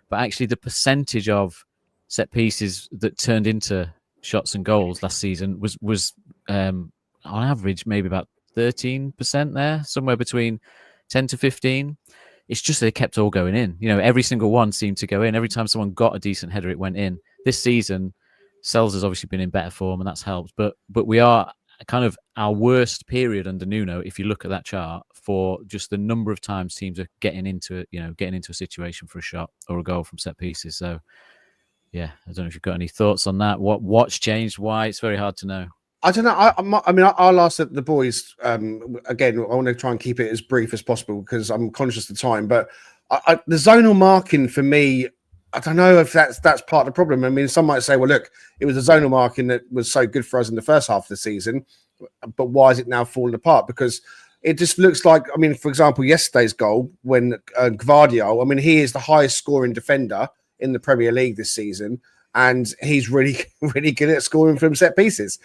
but actually the percentage of set pieces that turned into shots and goals last season was on average maybe about 13% there, somewhere between 10 to 15. It's just they kept all going in. Every single one seemed to go in. Every time someone got a decent header, it went in. This season, Sells has obviously been in better form, and that's helped. But we are kind of our worst period under Nuno, if you look at that chart, for just the number of times teams are getting into a situation for a shot or a goal from set pieces. So, yeah, I don't know if you've got any thoughts on that. What's changed? Why? It's very hard to know. I don't know. I'll ask the boys again. I want to try and keep it as brief as possible because I'm conscious of time. But the zonal marking for me, I don't know if that's part of the problem. I mean, some might say, well, look, it was the zonal marking that was so good for us in the first half of the season, but why is it now falling apart? Because it just looks like, I mean, for example, yesterday's goal when Gvardiol, I mean, he is the highest scoring defender in the Premier League this season, and he's really, really good at scoring from set pieces.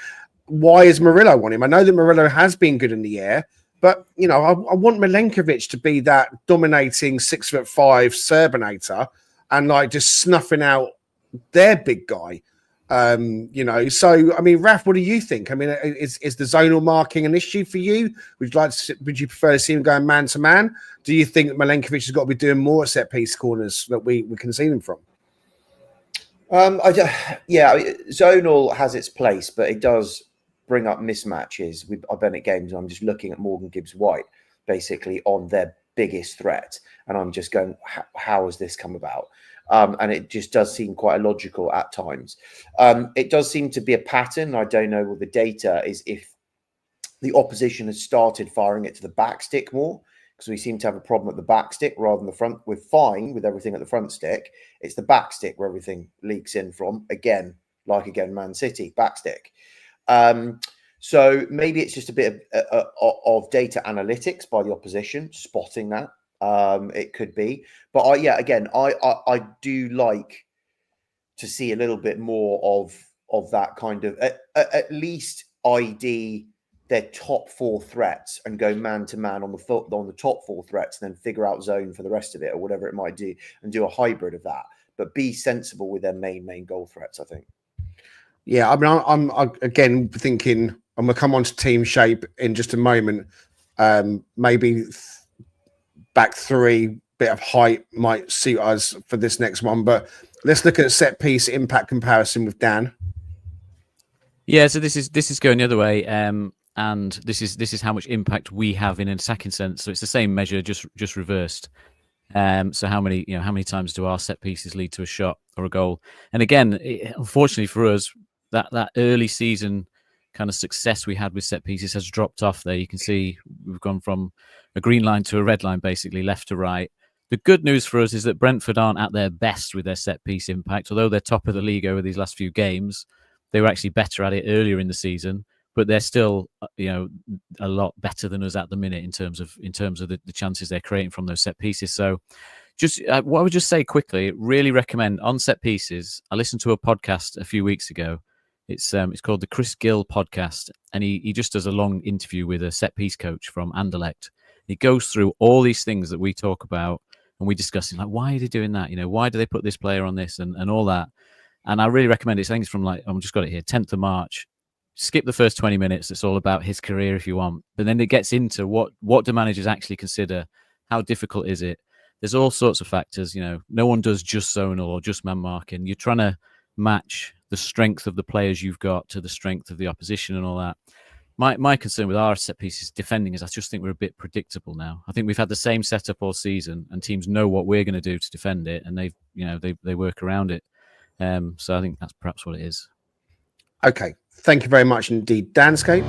Why is Murillo on him? I know that Murillo has been good in the air, but, I want Milenkovic to be that dominating 6'5" Serbinator and like just snuffing out their big guy. So, I mean, Raf, what do you think? I mean, is the zonal marking an issue for you? Would you prefer to see him going man to man? Do you think that Milenkovic has got to be doing more set piece corners that we can see them from? Zonal has its place, but it does bring up mismatches with Bennett games. I'm just looking at Morgan Gibbs-White basically on their biggest threat, and I'm just going, how has this come about? And it just does seem quite illogical at times. It does seem to be a pattern. I don't know what the data is, if the opposition has started firing it to the back stick more, because we seem to have a problem at the back stick rather than the front. We're fine with everything at the front stick. It's the back stick where everything leaks in from. Again, Man City, back stick. So maybe it's just a bit of data analytics by the opposition, spotting that. It could be. But I do like to see a little bit more of that kind of, at least ID their top four threats and go man to man on the top four threats, and then figure out zone for the rest of it or whatever it might do, and do a hybrid of that. But be sensible with their main goal threats, I think. Yeah, I mean, I'm again thinking I'm gonna come on to team shape in just a moment. Maybe back three, bit of height might suit us for this next one, but let's look at set piece impact comparison with Dan. Yeah, so this is going the other way, and this is how much impact we have in an attacking sense. So it's the same measure, just reversed. So how many times do our set pieces lead to a shot or a goal? And again, unfortunately for us, that early season kind of success we had with set pieces has dropped off there. You can see we've gone from a green line to a red line, basically left to right. The good news for us is that Brentford aren't at their best with their set piece impact. Although they're top of the league over these last few games, they were actually better at it earlier in the season. But they're still, a lot better than us at the minute in terms of the chances they're creating from those set pieces. So, just what I would just say quickly, really recommend on set pieces. I listened to a podcast a few weeks ago. It's called the Chris Gill podcast, and he just does a long interview with a set piece coach from Anderlecht. He goes through all these things that we talk about, and we discuss, like, why are they doing that? Why do they put this player on this and all that? And I really recommend it. I think it's from I've just got it here, 10th of March. Skip the first 20 minutes. It's all about his career if you want. But then it gets into what do managers actually consider? How difficult is it? There's all sorts of factors. No one does just zonal or just man marking. You're trying to match the strength of the players you've got to the strength of the opposition and all that. My concern with our set pieces defending is I just think we're a bit predictable now. I think we've had the same setup all season, and teams know what we're going to do to defend it, and they work around it. So I think that's perhaps what it is. Okay. Thank you very much indeed, Danscape.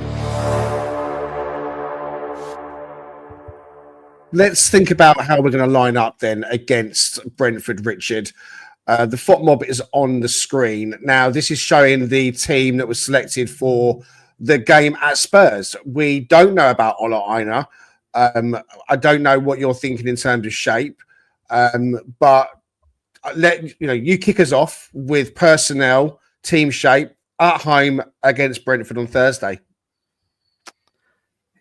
Let's think about how we're going to line up then against Brentford, Richard. The FOT mob is on the screen. Now, this is showing the team that was selected for the game at Spurs. We don't know about Ola Aina. I don't know what you're thinking in terms of shape, but you kick us off with personnel, team shape, at home against Brentford on Thursday.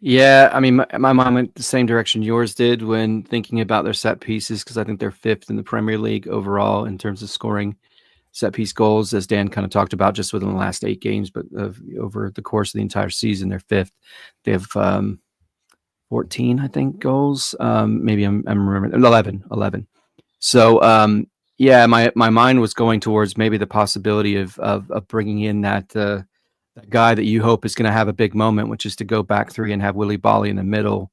Yeah, I mean, my mind went the same direction yours did when thinking about their set pieces, because I think they're fifth in the Premier League overall in terms of scoring. set piece goals, as Dan kind of talked about, just within the last 8 games, but over the course of the entire season, they're 5th. They have 14, I think, goals. Maybe I'm remembering 11. So yeah, my mind was going towards maybe the possibility of bringing in that guy that you hope is going to have a big moment, which is to go back 3 and have Willy Bolly in the middle,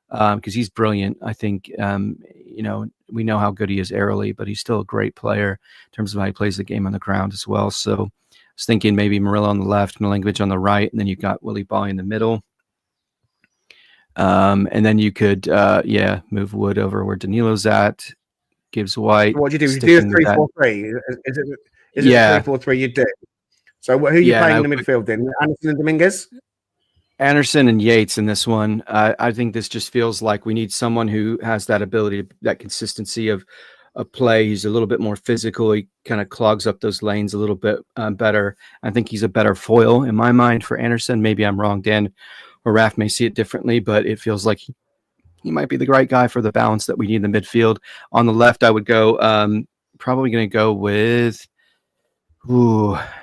because he's brilliant. I think we know how good he is aerially, but he's still a great player in terms of how he plays the game on the ground as well. So I was thinking maybe Murillo on the left, Milinkovic on the right, and then you've got Willy Bolly in the middle. And then you could move Wood over where Danilo's at. Gibbs White. What do you do? You do a 3-4-3. Is it a 3-4-3 you do? So who are you playing in the midfield then? Anderson and Dominguez? Anderson and Yates in this one. I think this just feels like we need someone who has that ability, that consistency of play. He's a little bit more physical. He kind of clogs up those lanes a little bit better. I think he's a better foil in my mind for Anderson. Maybe I'm wrong. Dan or Raf may see it differently, but it feels like he might be the right guy for the balance that we need in the midfield. On the left, I would go probably going to go with, my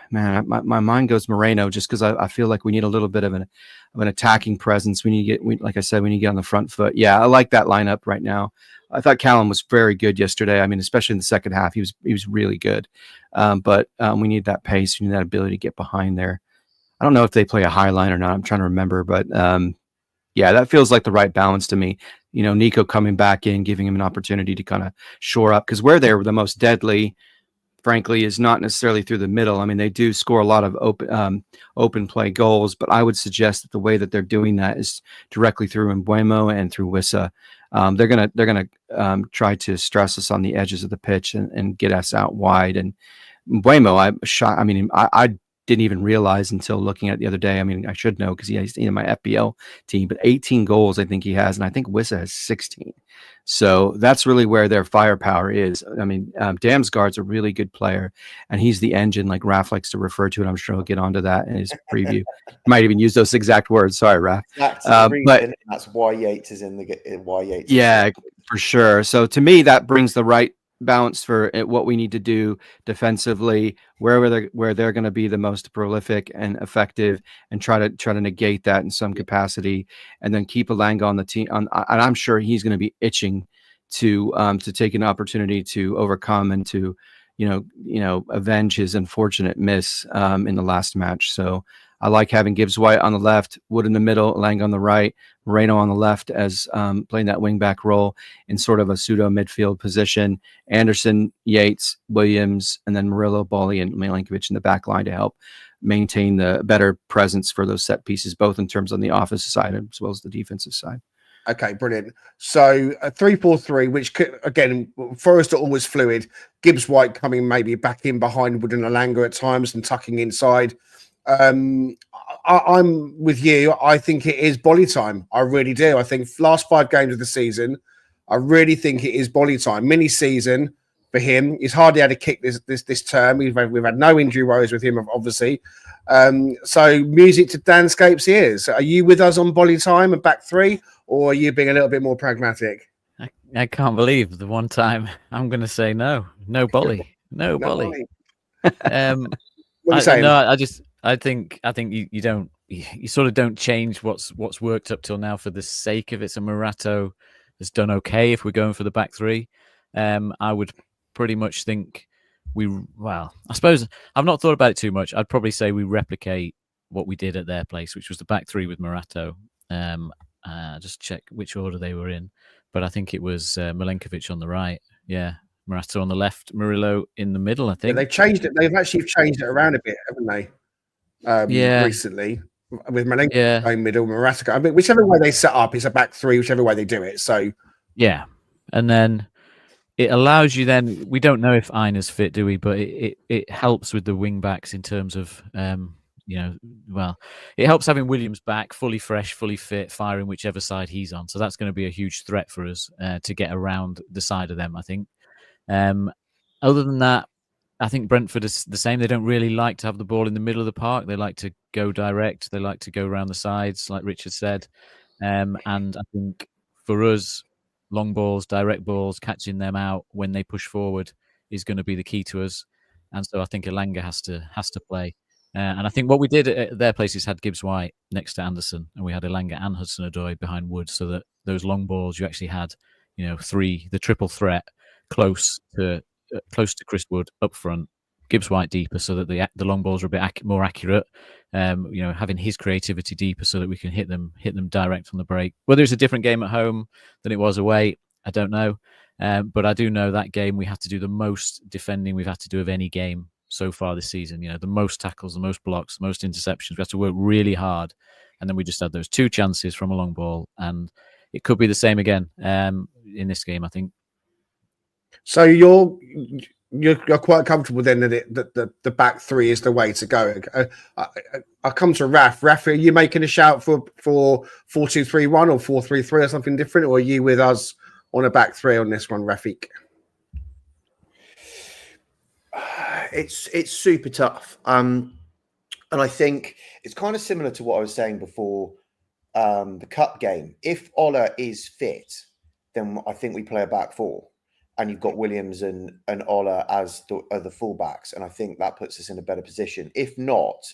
mind goes Moreno, just because I feel like we need a little bit of an attacking presence. We need to get, like I said, we need to get on the front foot. Yeah, I like that lineup right now. I thought Callum was very good yesterday. I mean, especially in the second half, he was really good. But we need that pace. We need that ability to get behind there. I don't know if they play a high line or not. I'm trying to remember, but yeah, that feels like the right balance to me. Nico coming back in, giving him an opportunity to kind of shore up, because where they're the most deadly, frankly, is not necessarily through the middle. I mean, they do score a lot of open play goals, but I would suggest that the way that they're doing that is directly through Mbuemo and through Wissa. They're gonna try to stress us on the edges of the pitch and get us out wide. And Mbuemo, I didn't even realize until looking at it the other day. I mean, I should know because he's in my FBL team, but 18 goals I think he has, and I think Wissa has 16. So that's really where their firepower is. I mean, Damsgaard's a really good player, and he's the engine, like Raf likes to refer to it. I'm sure he'll get onto that in his preview. Might even use those exact words. Sorry, Raf. That's why Yates is in why Yates. Yeah, for sure. So to me, that brings the right balance for what we need to do defensively, where they're going to be the most prolific and effective, and try to negate that in some capacity, and then keep Elanga on the team. And I'm sure he's going to be itching to take an opportunity to overcome and to avenge his unfortunate miss in the last match. So I like having Gibbs White on the left, Wood in the middle, Lang on the right, Moreno on the left as playing that wing back role in sort of a pseudo midfield position. Anderson, Yates, Williams, and then Murillo, Bolly, and Milinkovic in the back line to help maintain the better presence for those set pieces, both in terms on the offensive side as well as the defensive side. Okay, brilliant. So a 3-4-3, which could, again, Forest are always fluid. Gibbs White coming maybe back in behind Wood and Elanga at times and tucking inside. I'm with you. I think it is Bolly time. I really do. I think last 5 games of the season, I really think it is Bolly time. Mini season for him. He's hardly had a kick this term. We've had no injury worries with him, obviously. So music to Danscape's ears. Are you with us on Bolly time and back 3, or are you being a little bit more pragmatic? I can't believe the one time I'm going to say no Bolly, no Bolly. What are you saying? I think you sort of don't change what's worked up till now for the sake of it. So Murato has done okay if we're going for the back 3. I would pretty much think I suppose I've not thought about it too much. I'd probably say we replicate what we did at their place, which was the back 3 with Murato. Just check which order they were in, but I think it was Milinkovic on the right. Yeah. Murato on the left, Murillo in the middle, I think. Yeah, they've changed it. They've actually changed it around a bit, haven't they? Recently, with Milinkovic going middle, Murato. I mean, whichever way they set up, it's a back 3, whichever way they do it. So, yeah. And then it allows you then, we don't know if Einer's fit, do we? But it helps with the wing backs in terms of, it helps having Williams back, fully fresh, fully fit, firing whichever side he's on. So that's going to be a huge threat for us to get around the side of them, I think. Other than that, I think Brentford is the same. They don't really like to have the ball in the middle of the park. They like to go direct. They like to go around the sides, like Richard said. And I think for us, long balls, direct balls, catching them out when they push forward is going to be the key to us. and so I think Elanga has to play. And I think what we did at their places had Gibbs White next to Anderson, and we had Elanga and Hudson-Odoi behind Wood, so that those long balls you actually had, the triple threat close to Chris Wood up front, Gibbs White deeper, so that the long balls are a bit more accurate. Having his creativity deeper, so that we can hit them direct on the break. Whether it's a different game at home than it was away, I don't know. But I do know that game we had to do the most defending we've had to do of any game so far this season. The most tackles, the most blocks, the most interceptions. We had to work really hard, and then we just had those 2 chances from a long ball, and it could be the same again in this game, I think. So you're quite comfortable then that the back 3 is the way to go. I come to Raf. Raf, are you making a shout for 4-2-3-1 or 4-3-3 or something different, or are you with us on a back 3 on this one, Rafik? It's super tough. And I think it's kind of similar to what I was saying before the cup game. If Ola is fit, then I think we play a back 4. And you've got Williams and Ola as the fullbacks. And I think that puts us in a better position. If not,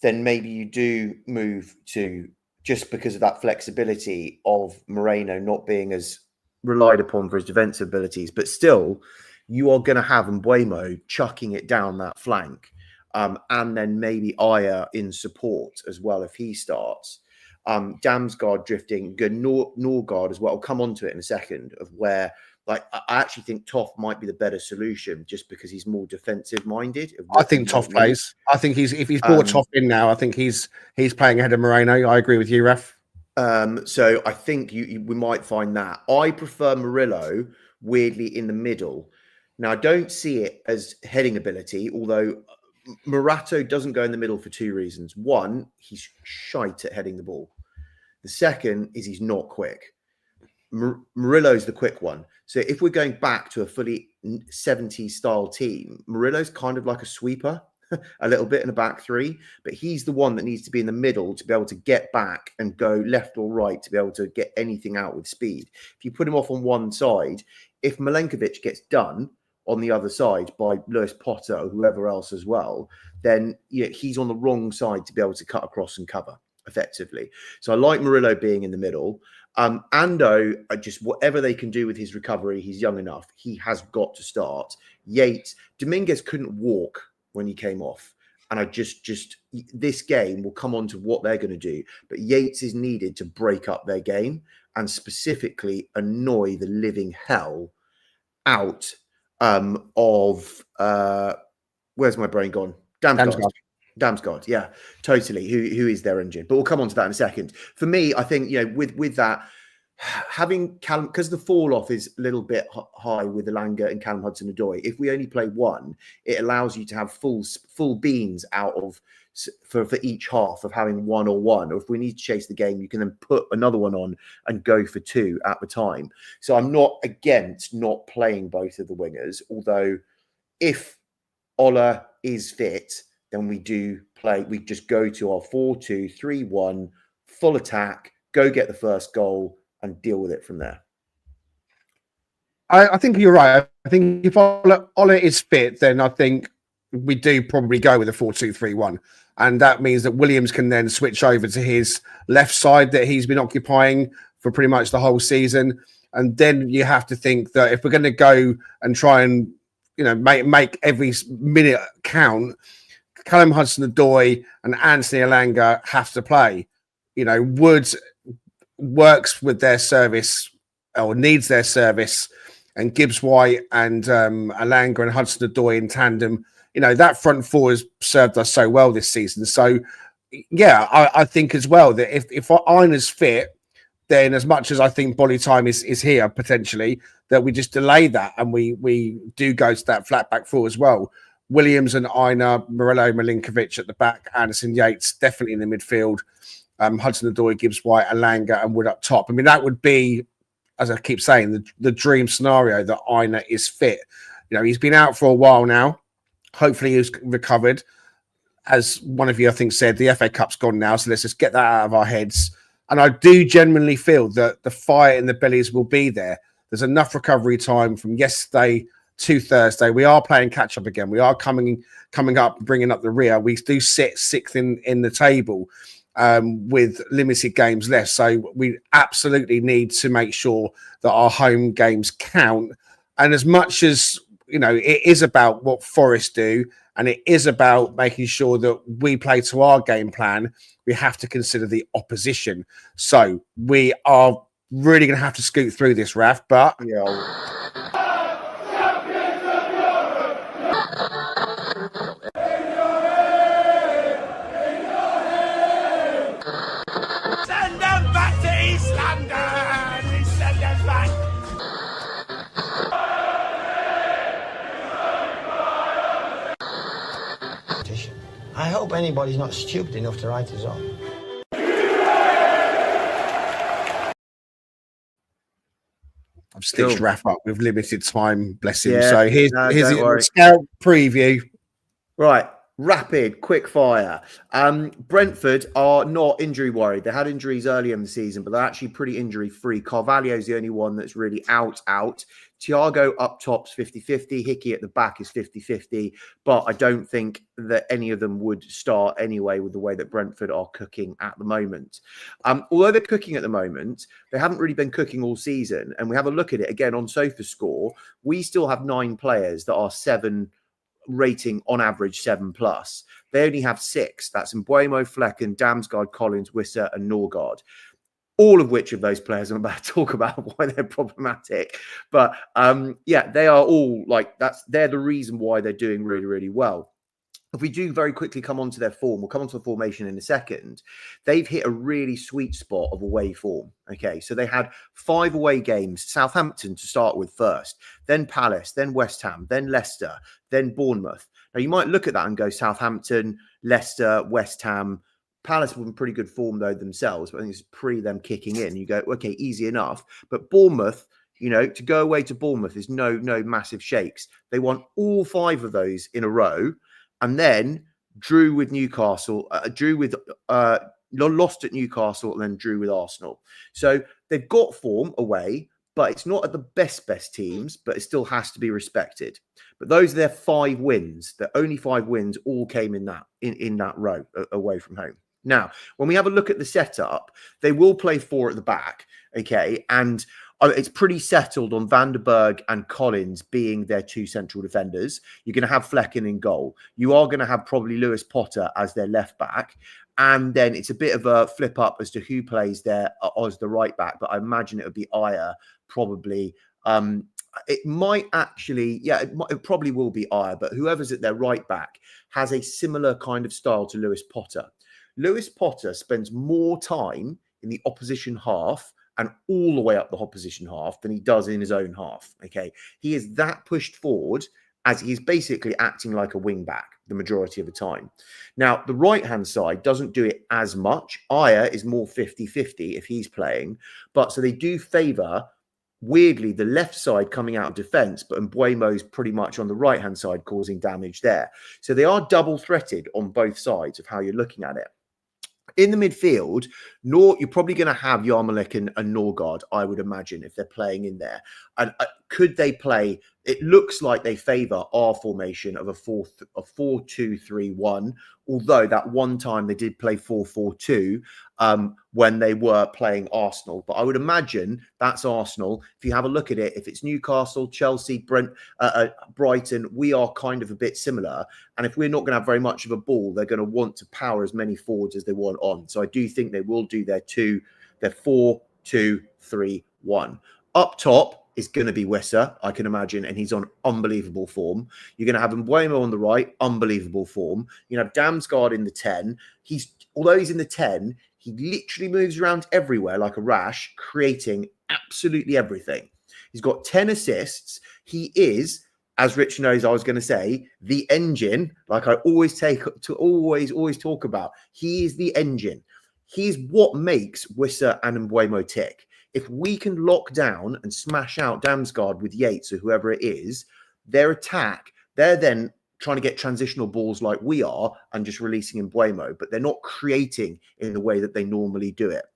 then maybe you do move to, just because of that flexibility of Moreno not being as relied upon for his defensive abilities, but still, you are going to have Mbuemo chucking it down that flank. And then maybe Aya in support as well if he starts. Damsgaard drifting, Norgard as well. I'll come on to it in a second, of where, like, I actually think Toff might be the better solution just because he's more defensive minded. I think Toff plays. I think if he's brought Toff in now, I think he's playing ahead of Moreno. I agree with you, Ref. So I think we might find that. I prefer Murillo weirdly in the middle. Now, I don't see it as heading ability, although Morato doesn't go in the middle for 2 reasons. One, he's shite at heading the ball. The second is he's not quick. Murillo's the quick one. So if we're going back to a fully 70s style team, Murillo's kind of like a sweeper, a little bit in a back 3, but he's the one that needs to be in the middle to be able to get back and go left or right to be able to get anything out with speed. If you put him off on one side, if Milenkovic gets done on the other side by Lewis Potter or whoever else as well, then he's on the wrong side to be able to cut across and cover effectively. So I like Murillo being in the middle. Ando, just whatever they can do with his recovery, he's young enough. He has got to start. Yates, Dominguez couldn't walk when he came off. And I just this game will come on to what they're going to do. But Yates is needed to break up their game and specifically annoy the living hell out of where's my brain gone? Damsgaard, yeah, totally. Who is their engine? But we'll come on to that in a second. For me, I think with that, having Callum, because the fall off is a little bit high with Elanga and Callum Hudson-Odoi. If we only play one, it allows you to have full beans out of for each half of having 1 or 1. Or if we need to chase the game, you can then put another one on and go for 2 at the time. So I'm not against not playing both of the wingers. Although if Ola is fit, then we do play. We just go to our 4-2-3-1 full attack, go get the first goal, and deal with it from there. I think you're right. I think if Ola is fit, then I think we do probably go with a 4-2-3-1. And that means that Williams can then switch over to his left side that he's been occupying for pretty much the whole season. And then you have to think that if we're going to go and try and make every minute count, Callum Hudson-Odoi and Anthony Elanga have to play. Wood works with their service or needs their service, and Gibbs White and Elanga and Hudson-Odoi in tandem. That front 4 has served us so well this season. So, yeah, I think as well that if Ina's fit, then as much as I think body time is here potentially, that we just delay that and we do go to that flat back 4 as well. Williams and Ina, Murillo, Milinkovic at the back, Anderson, Yates definitely in the midfield, Hudson-Odoi, Gibbs White, Elanga and Wood up top. I mean, that would be, as I keep saying, the dream scenario that Ina is fit. He's been out for a while now. Hopefully he's recovered. As one of you, I think, said, the FA Cup's gone now, so let's just get that out of our heads. And I do genuinely feel that the fire in the bellies will be there. There's enough recovery time from yesterday, to Thursday. We are playing catch up again. We are coming up, bringing up the rear. We do sit 6th in the table with limited games left. So we absolutely need to make sure that our home games count. And as much as, you know, it is about what Forest do, and it is about making sure that we play to our game plan, we have to consider the opposition. So we are really going to have to scoot through this, Raf, but... Yeah. Send them back to East London! We send them back! I hope anybody's not stupid enough to write us off. I've stitched Raf up with limited time, bless him. Yeah, So here's don't worry. a scout preview. Right, rapid, quick fire. Brentford are not injury worried. They had injuries earlier in the season, but they're actually pretty injury free. Carvalho's the only one that's really out. Thiago up top's 50-50. Hickey at the back is 50-50. But I don't think that any of them would start anyway with the way that Brentford are cooking at the moment. Although they're cooking at the moment, they haven't really been cooking all season. And we have a look at it again on SofaScore. We still have 9 players that are 7 rating on average 7+. They only have 6. That's Mbuemo, Flecken, Damsgaard, Collins, Wissa, and Norgard. All of which of those players I'm about to talk about why they're problematic. But yeah, they are all like they're the reason why they're doing really, really well. If we do very quickly come on to their form, we'll come on to the formation in a second. They've hit a really sweet spot of away form. Okay, so they had 5 away games. Southampton to start with first, then Palace, then West Ham, then Leicester, then Bournemouth. Now you might look at that and go Southampton, Leicester, West Ham. Palace were in pretty good form though themselves, but I think it's pre them kicking in. You go, okay, easy enough. But Bournemouth, you know, to go away to Bournemouth is no massive shakes. They won all 5 of those in a row, and then drew with Newcastle, lost at Newcastle, and then drew with Arsenal. So they've got form away, but it's not at the best teams, but it still has to be respected. But those are their 5 wins. The only 5 wins all came in that row away from home. Now, when we have a look at the setup, they will play 4 at the back, okay? And it's pretty settled on Van der Berg and Collins being their 2 central defenders. You're going to have Flecken in goal. You are going to have probably Lewis Potter as their left back. And then it's a bit of a flip up as to who plays there as the right back. But I imagine it would be Ayer probably. It might actually, it probably will be Ayer. But whoever's at their right back has a similar kind of style to Lewis Potter. Lewis Potter spends more time in the opposition half and all the way up the opposition half than he does in his own half. Okay, he is that pushed forward as he's basically acting like a wing back the majority of the time. Now, the right-hand side doesn't do it as much. Ayer is more 50-50 if he's playing, but so they do favour, weirdly, the left side coming out of defence, but Mbuemo's pretty much on the right-hand side causing damage there. So they are double-threated on both sides of how you're looking at it. In the midfield, you're probably going to have Yarmolenko and Norgard, I would imagine, if they're playing in there. And could they play? It looks like they favour our formation of a 4-2-3-1, although that one time they did play 4-4-2 when they were playing Arsenal. But I would imagine that's Arsenal. If you have a look at it, if it's Newcastle, Chelsea, Brighton, we are kind of a bit similar. And if we're not going to have very much of a ball, they're going to want to power as many forwards as they want on. So I do think they will do their 4-2-3-1. Up top is going to be Wissa, I can imagine, and he's on unbelievable form. You're going to have Mbuemo on the right, unbelievable form. You have Damsgaard in the 10. Although he's in the 10, he literally moves around everywhere like a rash, creating absolutely everything. He's got 10 assists. He is, as Rich knows, I was going to say, the engine, like I always talk about. He is the engine. He's what makes Wissa and Mbuemo tick. If we can lock down and smash out Damsgaard with Yates or whoever it is, their attack, they're then trying to get transitional balls like we are and just releasing Mbuemo, but they're not creating in the way that they normally do it.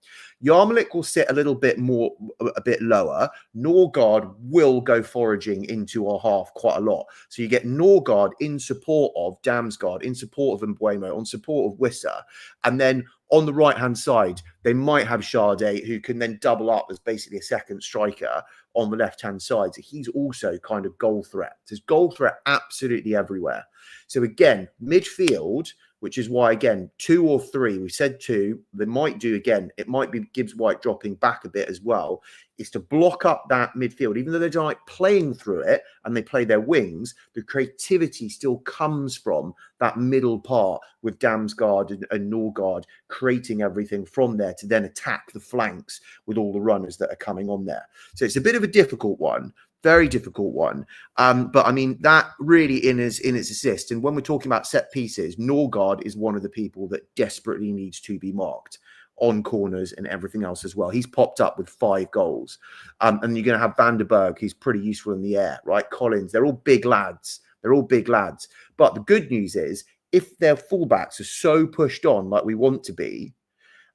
Yarmolenko will sit a little bit lower. Norgard will go foraging into our half quite a lot. So you get Norgard in support of Damsgaard, in support of Mbuemo, on support of Wissa. And then on the right-hand side, they might have Sade, who can then double up as basically a second striker on the left-hand side. So he's also kind of goal threat. There's goal threat absolutely everywhere. So again, midfield, which is why, again, 2 or 3, we said 2, they might do again. It might be Gibbs White dropping back a bit as well, is to block up that midfield. Even though they're like playing through it and they play their wings, the creativity still comes from that middle part with Damsgaard and Norgard creating everything from there to then attack the flanks with all the runners that are coming on there. So it's a bit of a difficult one. Very difficult one. But I mean, that really in its assist. And when we're talking about set pieces, Norgard is one of the people that desperately needs to be marked on corners and everything else as well. He's popped up with 5 goals. And you're going to have Van der Berg, who's pretty useful in the air, right? Collins, they're all big lads. But the good news is, if their fullbacks are so pushed on like we want to be,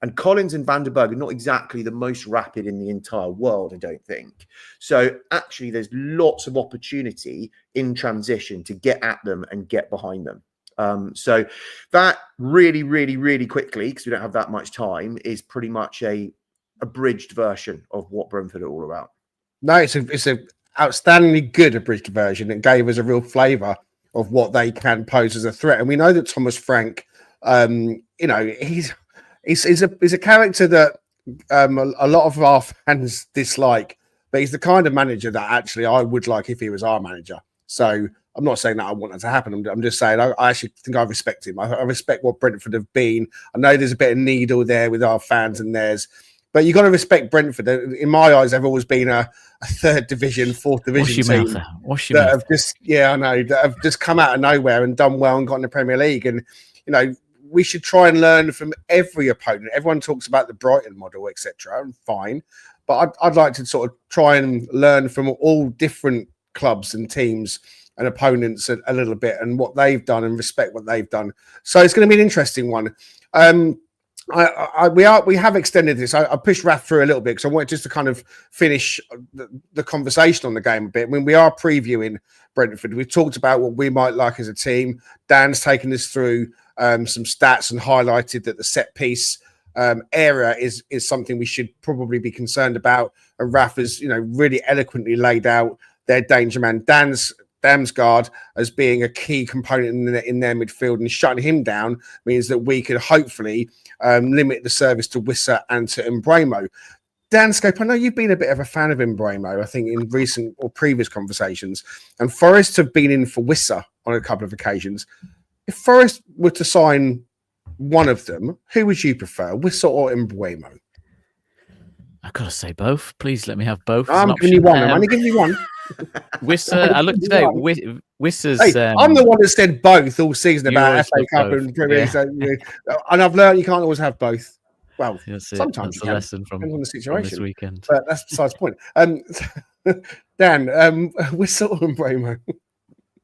and Collins and Van der Berg are not exactly the most rapid in the entire world, I don't think. So actually, there's lots of opportunity in transition to get at them and get behind them. So that really, really, really quickly, because we don't have that much time, is pretty much a abridged version of what Brentford are all about. No, it's a outstandingly good abridged version. It gave us a real flavour of what they can pose as a threat. And we know that Thomas Frank, he's a character that a lot of our fans dislike, but he's the kind of manager that actually I would like if he was our manager. So I'm not saying that I want that to happen. I'm just saying I actually think I respect him. I respect what Brentford have been. I know there's a bit of needle there with our fans and theirs, but you've got to respect Brentford. In my eyes, they've always been a 3rd division, 4th division team that have just come out of nowhere and done well and got in the Premier League. And we should try and learn from every opponent. Everyone talks about the Brighton model, etc. Fine, but I'd like to sort of try and learn from all different clubs and teams and opponents a little bit, and what they've done, and respect what they've done. So it's going to be an interesting one. We have extended this. I pushed Raf through a little bit because I wanted just to kind of finish the conversation on the game a bit. I mean, we are previewing Brentford. We've talked about what we might like as a team. Dan's taken us through some stats and highlighted that the set piece area is something we should probably be concerned about. And Raf has, really eloquently laid out their danger man, Damsgaard, as being a key component in their midfield, and shutting him down means that we could hopefully limit the service to Wissa and to Mbuemo. Danscape, I know you've been a bit of a fan of Mbuemo, I think, in recent or previous conversations, and Forest have been in for Wissa on a couple of occasions. If Forest were to sign one of them, who would you prefer, Wissa or Mbuemo? I've got to say both. Please let me have both. I'm giving you one. I'm only giving you one. Wissa, I looked today. Wissa's. I'm the one that said both all season about FA Cup and Premier League. Yeah. And I've learned you can't always have both. Well, sometimes that's a lesson from the situation this weekend. But that's besides the point. Dan, Wissa or Mbuemo?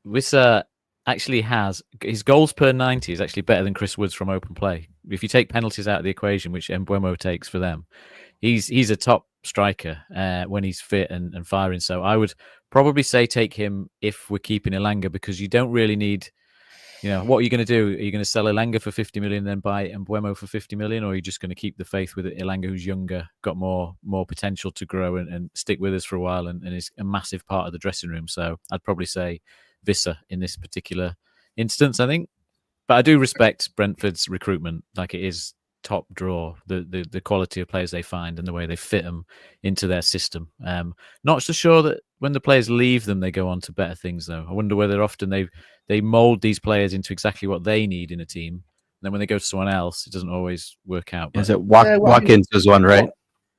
Wissa actually has his goals per 90 is actually better than Chris Wood's from open play. If you take penalties out of the equation, which Mbuemo takes for them, he's a top striker when he's fit and firing. So I would probably say take him if we're keeping Elanga, because you don't really need, what are you going to do? Are you going to sell Elanga for 50 million and then buy Mbuemo for 50 million? Or are you just going to keep the faith with Elanga, who's younger, got more potential to grow and stick with us for a while and is a massive part of the dressing room? So I'd probably say Wissa in this particular instance, I think. But I do respect Brentford's recruitment. Like, it is top draw, the quality of players they find and the way they fit them into their system. Not so sure that when the players leave them, they go on to better things, though. I wonder whether often they mould these players into exactly what they need in a team. And then when they go to someone else, it doesn't always work out. Is it Watkins was one, right?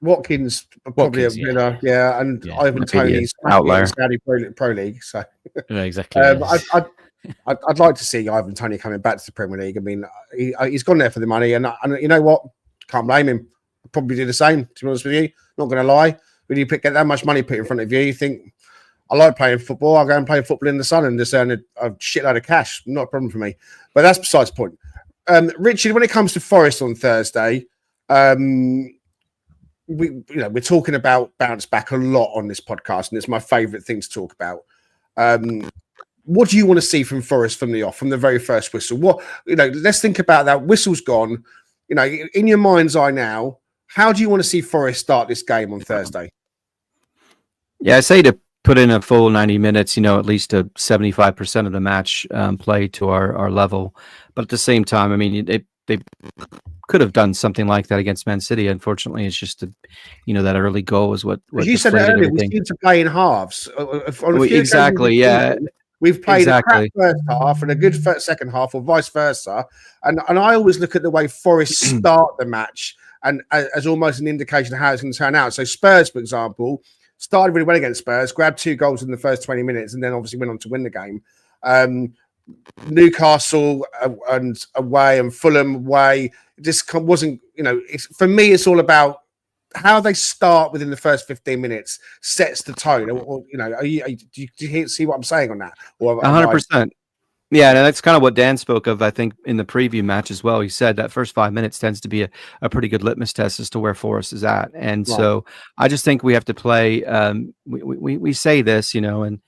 Probably a winner, and Ivan Toney's outlier Saudi Pro League. So yeah, exactly. I'd like to see Ivan Toney coming back to the Premier League. I mean, he's gone there for the money, and you know what? Can't blame him. I'd probably do the same, to be honest with you. Not going to lie. When you get that much money put in front of you, you think, I like playing football. I'll go and play football in the sun and just earn a shitload of cash. Not a problem for me. But that's besides the point. Richard, when it comes to Forest on Thursday, we're talking about bounce back a lot on this podcast, and it's my favourite thing to talk about. What do you want to see from Forest from the off, from the very first whistle? Let's think about that. Whistle's gone. In your mind's eye now, how do you want to see Forest start this game on Thursday? Yeah, I say to put in a full 90 minutes, at least a 75% of the match play to our level. But at the same time, I mean, they could have done something like that against Man City. Unfortunately, it's just that early goal was what you said earlier. We seem to play in halves. Exactly. Yeah. We've played a crap first half and a good second half, or vice versa. And I always look at the way Forest start the match and as almost an indication of how it's going to turn out. So Spurs, for example, started really well against Spurs, grabbed 2 goals in the first 20 minutes, and then obviously went on to win the game. Newcastle and away and Fulham away, it just wasn't, for me, it's all about how they start within the first 15 minutes sets the tone. Do you see what I'm saying on that? 100%. Yeah, and that's kind of what Dan spoke of, I think, in the preview match as well. He said that first 5 minutes tends to be a pretty good litmus test as to where Forest is at. And so I just think we have to play. We say this, and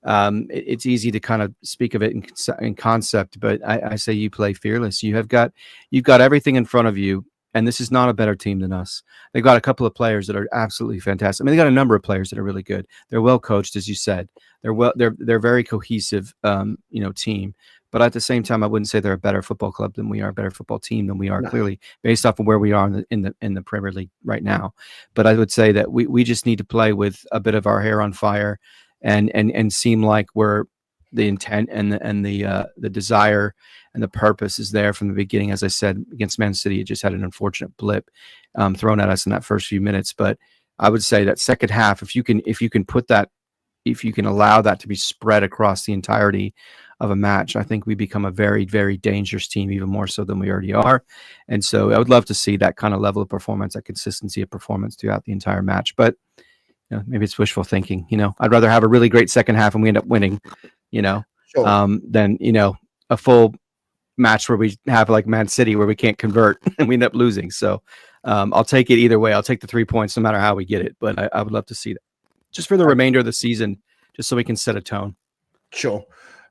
it's easy to kind of speak of it in concept, but I say you play fearless. You've got everything in front of you. And this is not a better team than us. They've got a couple of players that are absolutely fantastic. I mean, they got a number of players that are really good. They're well coached, as you said. They're very cohesive, team. But at the same time, I wouldn't say they're a better football club than we are, a better football team than we are. No. Clearly, based off of where we are in the Premier League right now. But I would say that we just need to play with a bit of our hair on fire, and seem like we're the intent and the desire and the purpose is there from the beginning. As I said, against Man City, it just had an unfortunate blip thrown at us in that first few minutes. But I would say that second half, if you can allow that to be spread across the entirety of a match, I think we become a very, very dangerous team, even more so than we already are. And so I would love to see that kind of level of performance, that consistency of performance throughout the entire match. But maybe it's wishful thinking. I'd rather have a really great second half and we end up winning, sure. Than a full match where we have like Man City where we can't convert and we end up losing. So I'll take it either way. I'll take the 3 points no matter how we get it. But I would love to see that just for the remainder of the season, just so we can set a tone. Sure.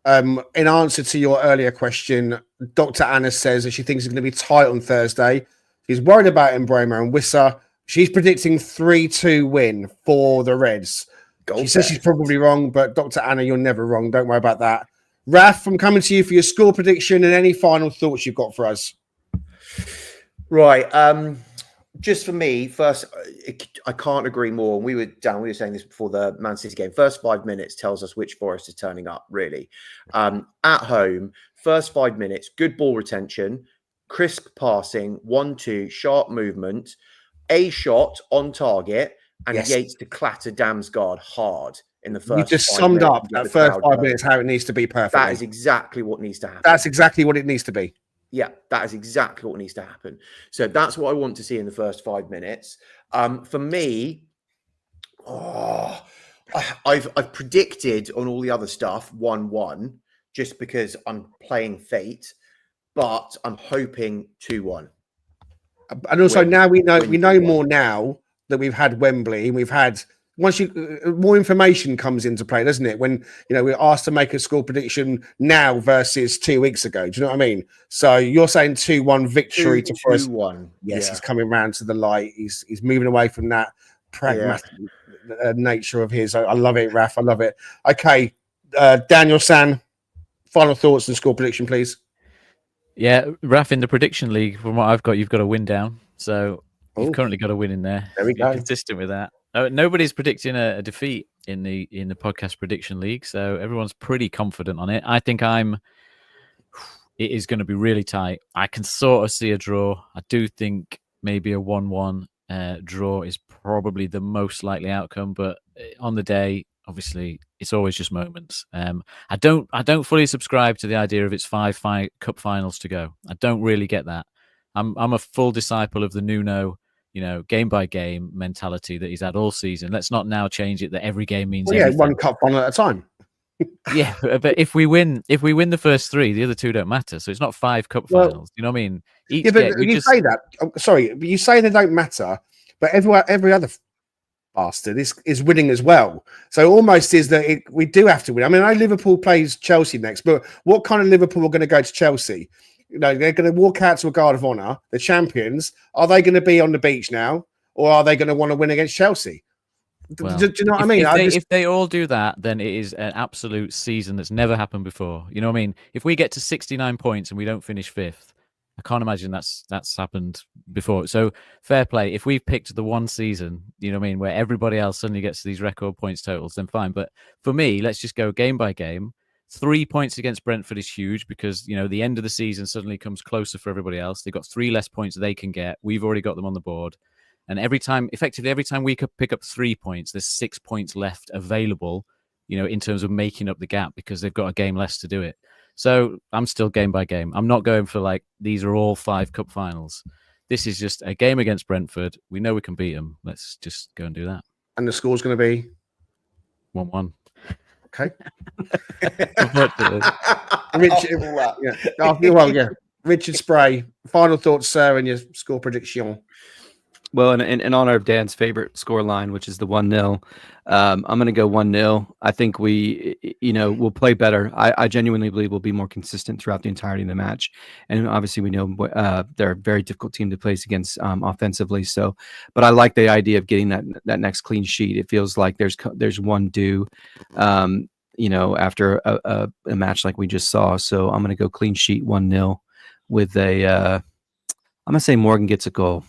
In answer to your earlier question, Dr. Anna says that she thinks it's going to be tight on Thursday. She's worried about Mbeumo and Wissa. She's predicting 3-2 win for the Reds. She says she's probably wrong, but Dr. Anna, you're never wrong. Don't worry about that. Raf, I'm coming to you for your score prediction and any final thoughts you've got for us. Right. Just for me, first, I can't agree more. We were saying this before the Man City game. First 5 minutes tells us which Forest is turning up, really. At home, first 5 minutes, good ball retention, crisp passing, 1-2, sharp movement, a shot on target, and Yates to clatter Damsgaard hard in the first. You just summed up that first 5 minutes how it needs to be perfect. That is exactly what needs to happen. That's exactly what it needs to be. Yeah, that is exactly what needs to happen. So that's what I want to see in the first 5 minutes. For me, I've predicted on all the other stuff 1-1 just because I'm playing fate, but I'm hoping 2-1. And also now we know more now that we've had Wembley and we've had more information comes into play, doesn't it? When we're asked to make a score prediction now versus 2 weeks ago. Do you know what I mean? So you're saying 2-1 victory to Forest. 2-1. Yes, he's coming round to the light. He's moving away from that pragmatic nature of his. I love it, Raf. I love it. Okay, Daniel San, final thoughts and score prediction, please. Yeah, Raf, in the prediction league, from what I've got, you've got a win down. So you've currently got a win in there. There we go. Consistent with that. Nobody's predicting a defeat in the podcast prediction league, so everyone's pretty confident on it. I think it is going to be really tight. I can sort of see a draw. I do think maybe a 1-1 draw is probably the most likely outcome, but on the day, obviously, it's always just moments. I don't fully subscribe to the idea of it's 5 cup finals to go. I don't really get that. I'm a full disciple of the Nuno, game by game mentality that he's had all season. Let's not now change it that every game means everything. One cup final at a time. Yeah, but if we win the first 3, the other 2 don't matter. So it's not 5 cup finals. You know what I mean? Say that. Sorry, but you say they don't matter. but every other bastard is winning as well. So almost is that we do have to win. I mean, I know Liverpool plays Chelsea next, but what kind of Liverpool are going to go to Chelsea? You know, they're going to walk out to a guard of honour, the champions. Are they going to be on the beach now, or are they going to want to win against Chelsea? Well, do you know what I mean? If they all do that, then it is an absolute season that's never happened before. You know what I mean? If we get to 69 points and we don't finish 5th, I can't imagine that's happened before. So fair play. If we've picked the one season, you know what I mean, where everybody else suddenly gets these record points totals, then fine. But for me, let's just go game by game. 3 points against Brentford is huge because, you know, the end of the season suddenly comes closer for everybody else. They've got 3 less points they can get. We've already got them on the board. And every time we could pick up 3 points, there's 6 points left available, you know, in terms of making up the gap because they've got a game less to do it. So I'm still game by game. I'm not going for like, these are all 5 cup finals. This is just a game against Brentford. We know we can beat them. Let's just go and do that. And the score's going to be 1-1. Okay. Richard Spray, final thoughts, sir, and your score prediction. Well, in honor of Dan's favorite score line, which is the 1-0, I'm going to go 1-0. I think we'll play better. I genuinely believe we'll be more consistent throughout the entirety of the match. And obviously we know they're a very difficult team to place against offensively. So, but I like the idea of getting that next clean sheet. It feels like there's one due, after a match like we just saw. So I'm going to go clean sheet 1-0 with I'm going to say Morgan gets a goal.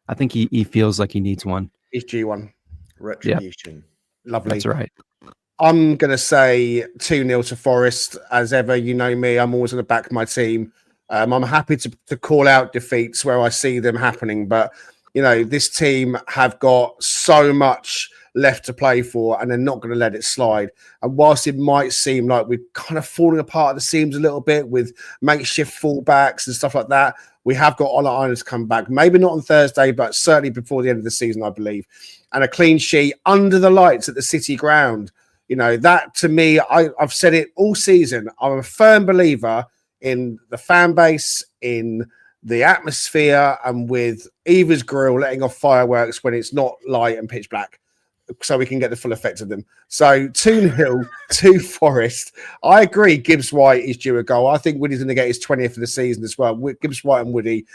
I think he feels like he needs one. He's G1. Retribution. Yep. Lovely. That's right. I'm going to say 2-0 to Forest. As ever, you know me, I'm always going to back my team. I'm happy to call out defeats where I see them happening. But, you know, this team have got so much left to play for and they're not going to let it slide. And whilst it might seem like we're kind of falling apart at the seams a little bit with makeshift fullbacks and stuff like that, we have got Ola Aina to come back. Maybe not on Thursday, but certainly before the end of the season, I believe. And a clean sheet under the lights at the City ground. You know, that to me, I've said it all season. I'm a firm believer in the fan base, in the atmosphere, and with Eva's Grill letting off fireworks when it's not light and pitch black, so we can get the full effect of them. So 2-0 to Forest. I agree Gibbs White is due a goal. I think Woody's going to get his 20th of the season as well. Gibbs White and Woody.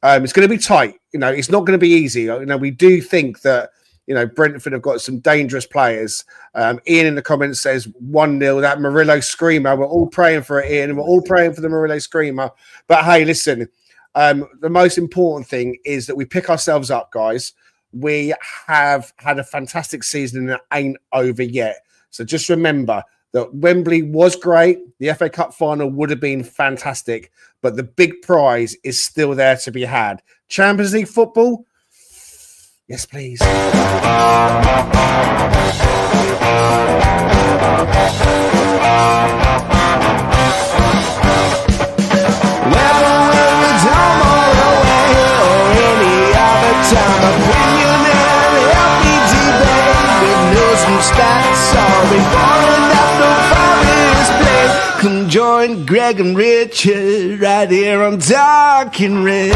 It's going to be tight. You know, it's not going to be easy. You know, we do think that, you know, Brentford have got some dangerous players. Ian in the comments says 1-0, that Murillo screamer. We're all praying for it, Ian. We're all praying for the Murillo screamer. But hey, listen, the most important thing is that we pick ourselves up, guys. We have had a fantastic season and it ain't over yet. So just remember that Wembley was great. The FA Cup final would have been fantastic, but the big prize is still there to be had. Champions League football? Yes, please. Come join Greg and Richard right here on Dark and Red.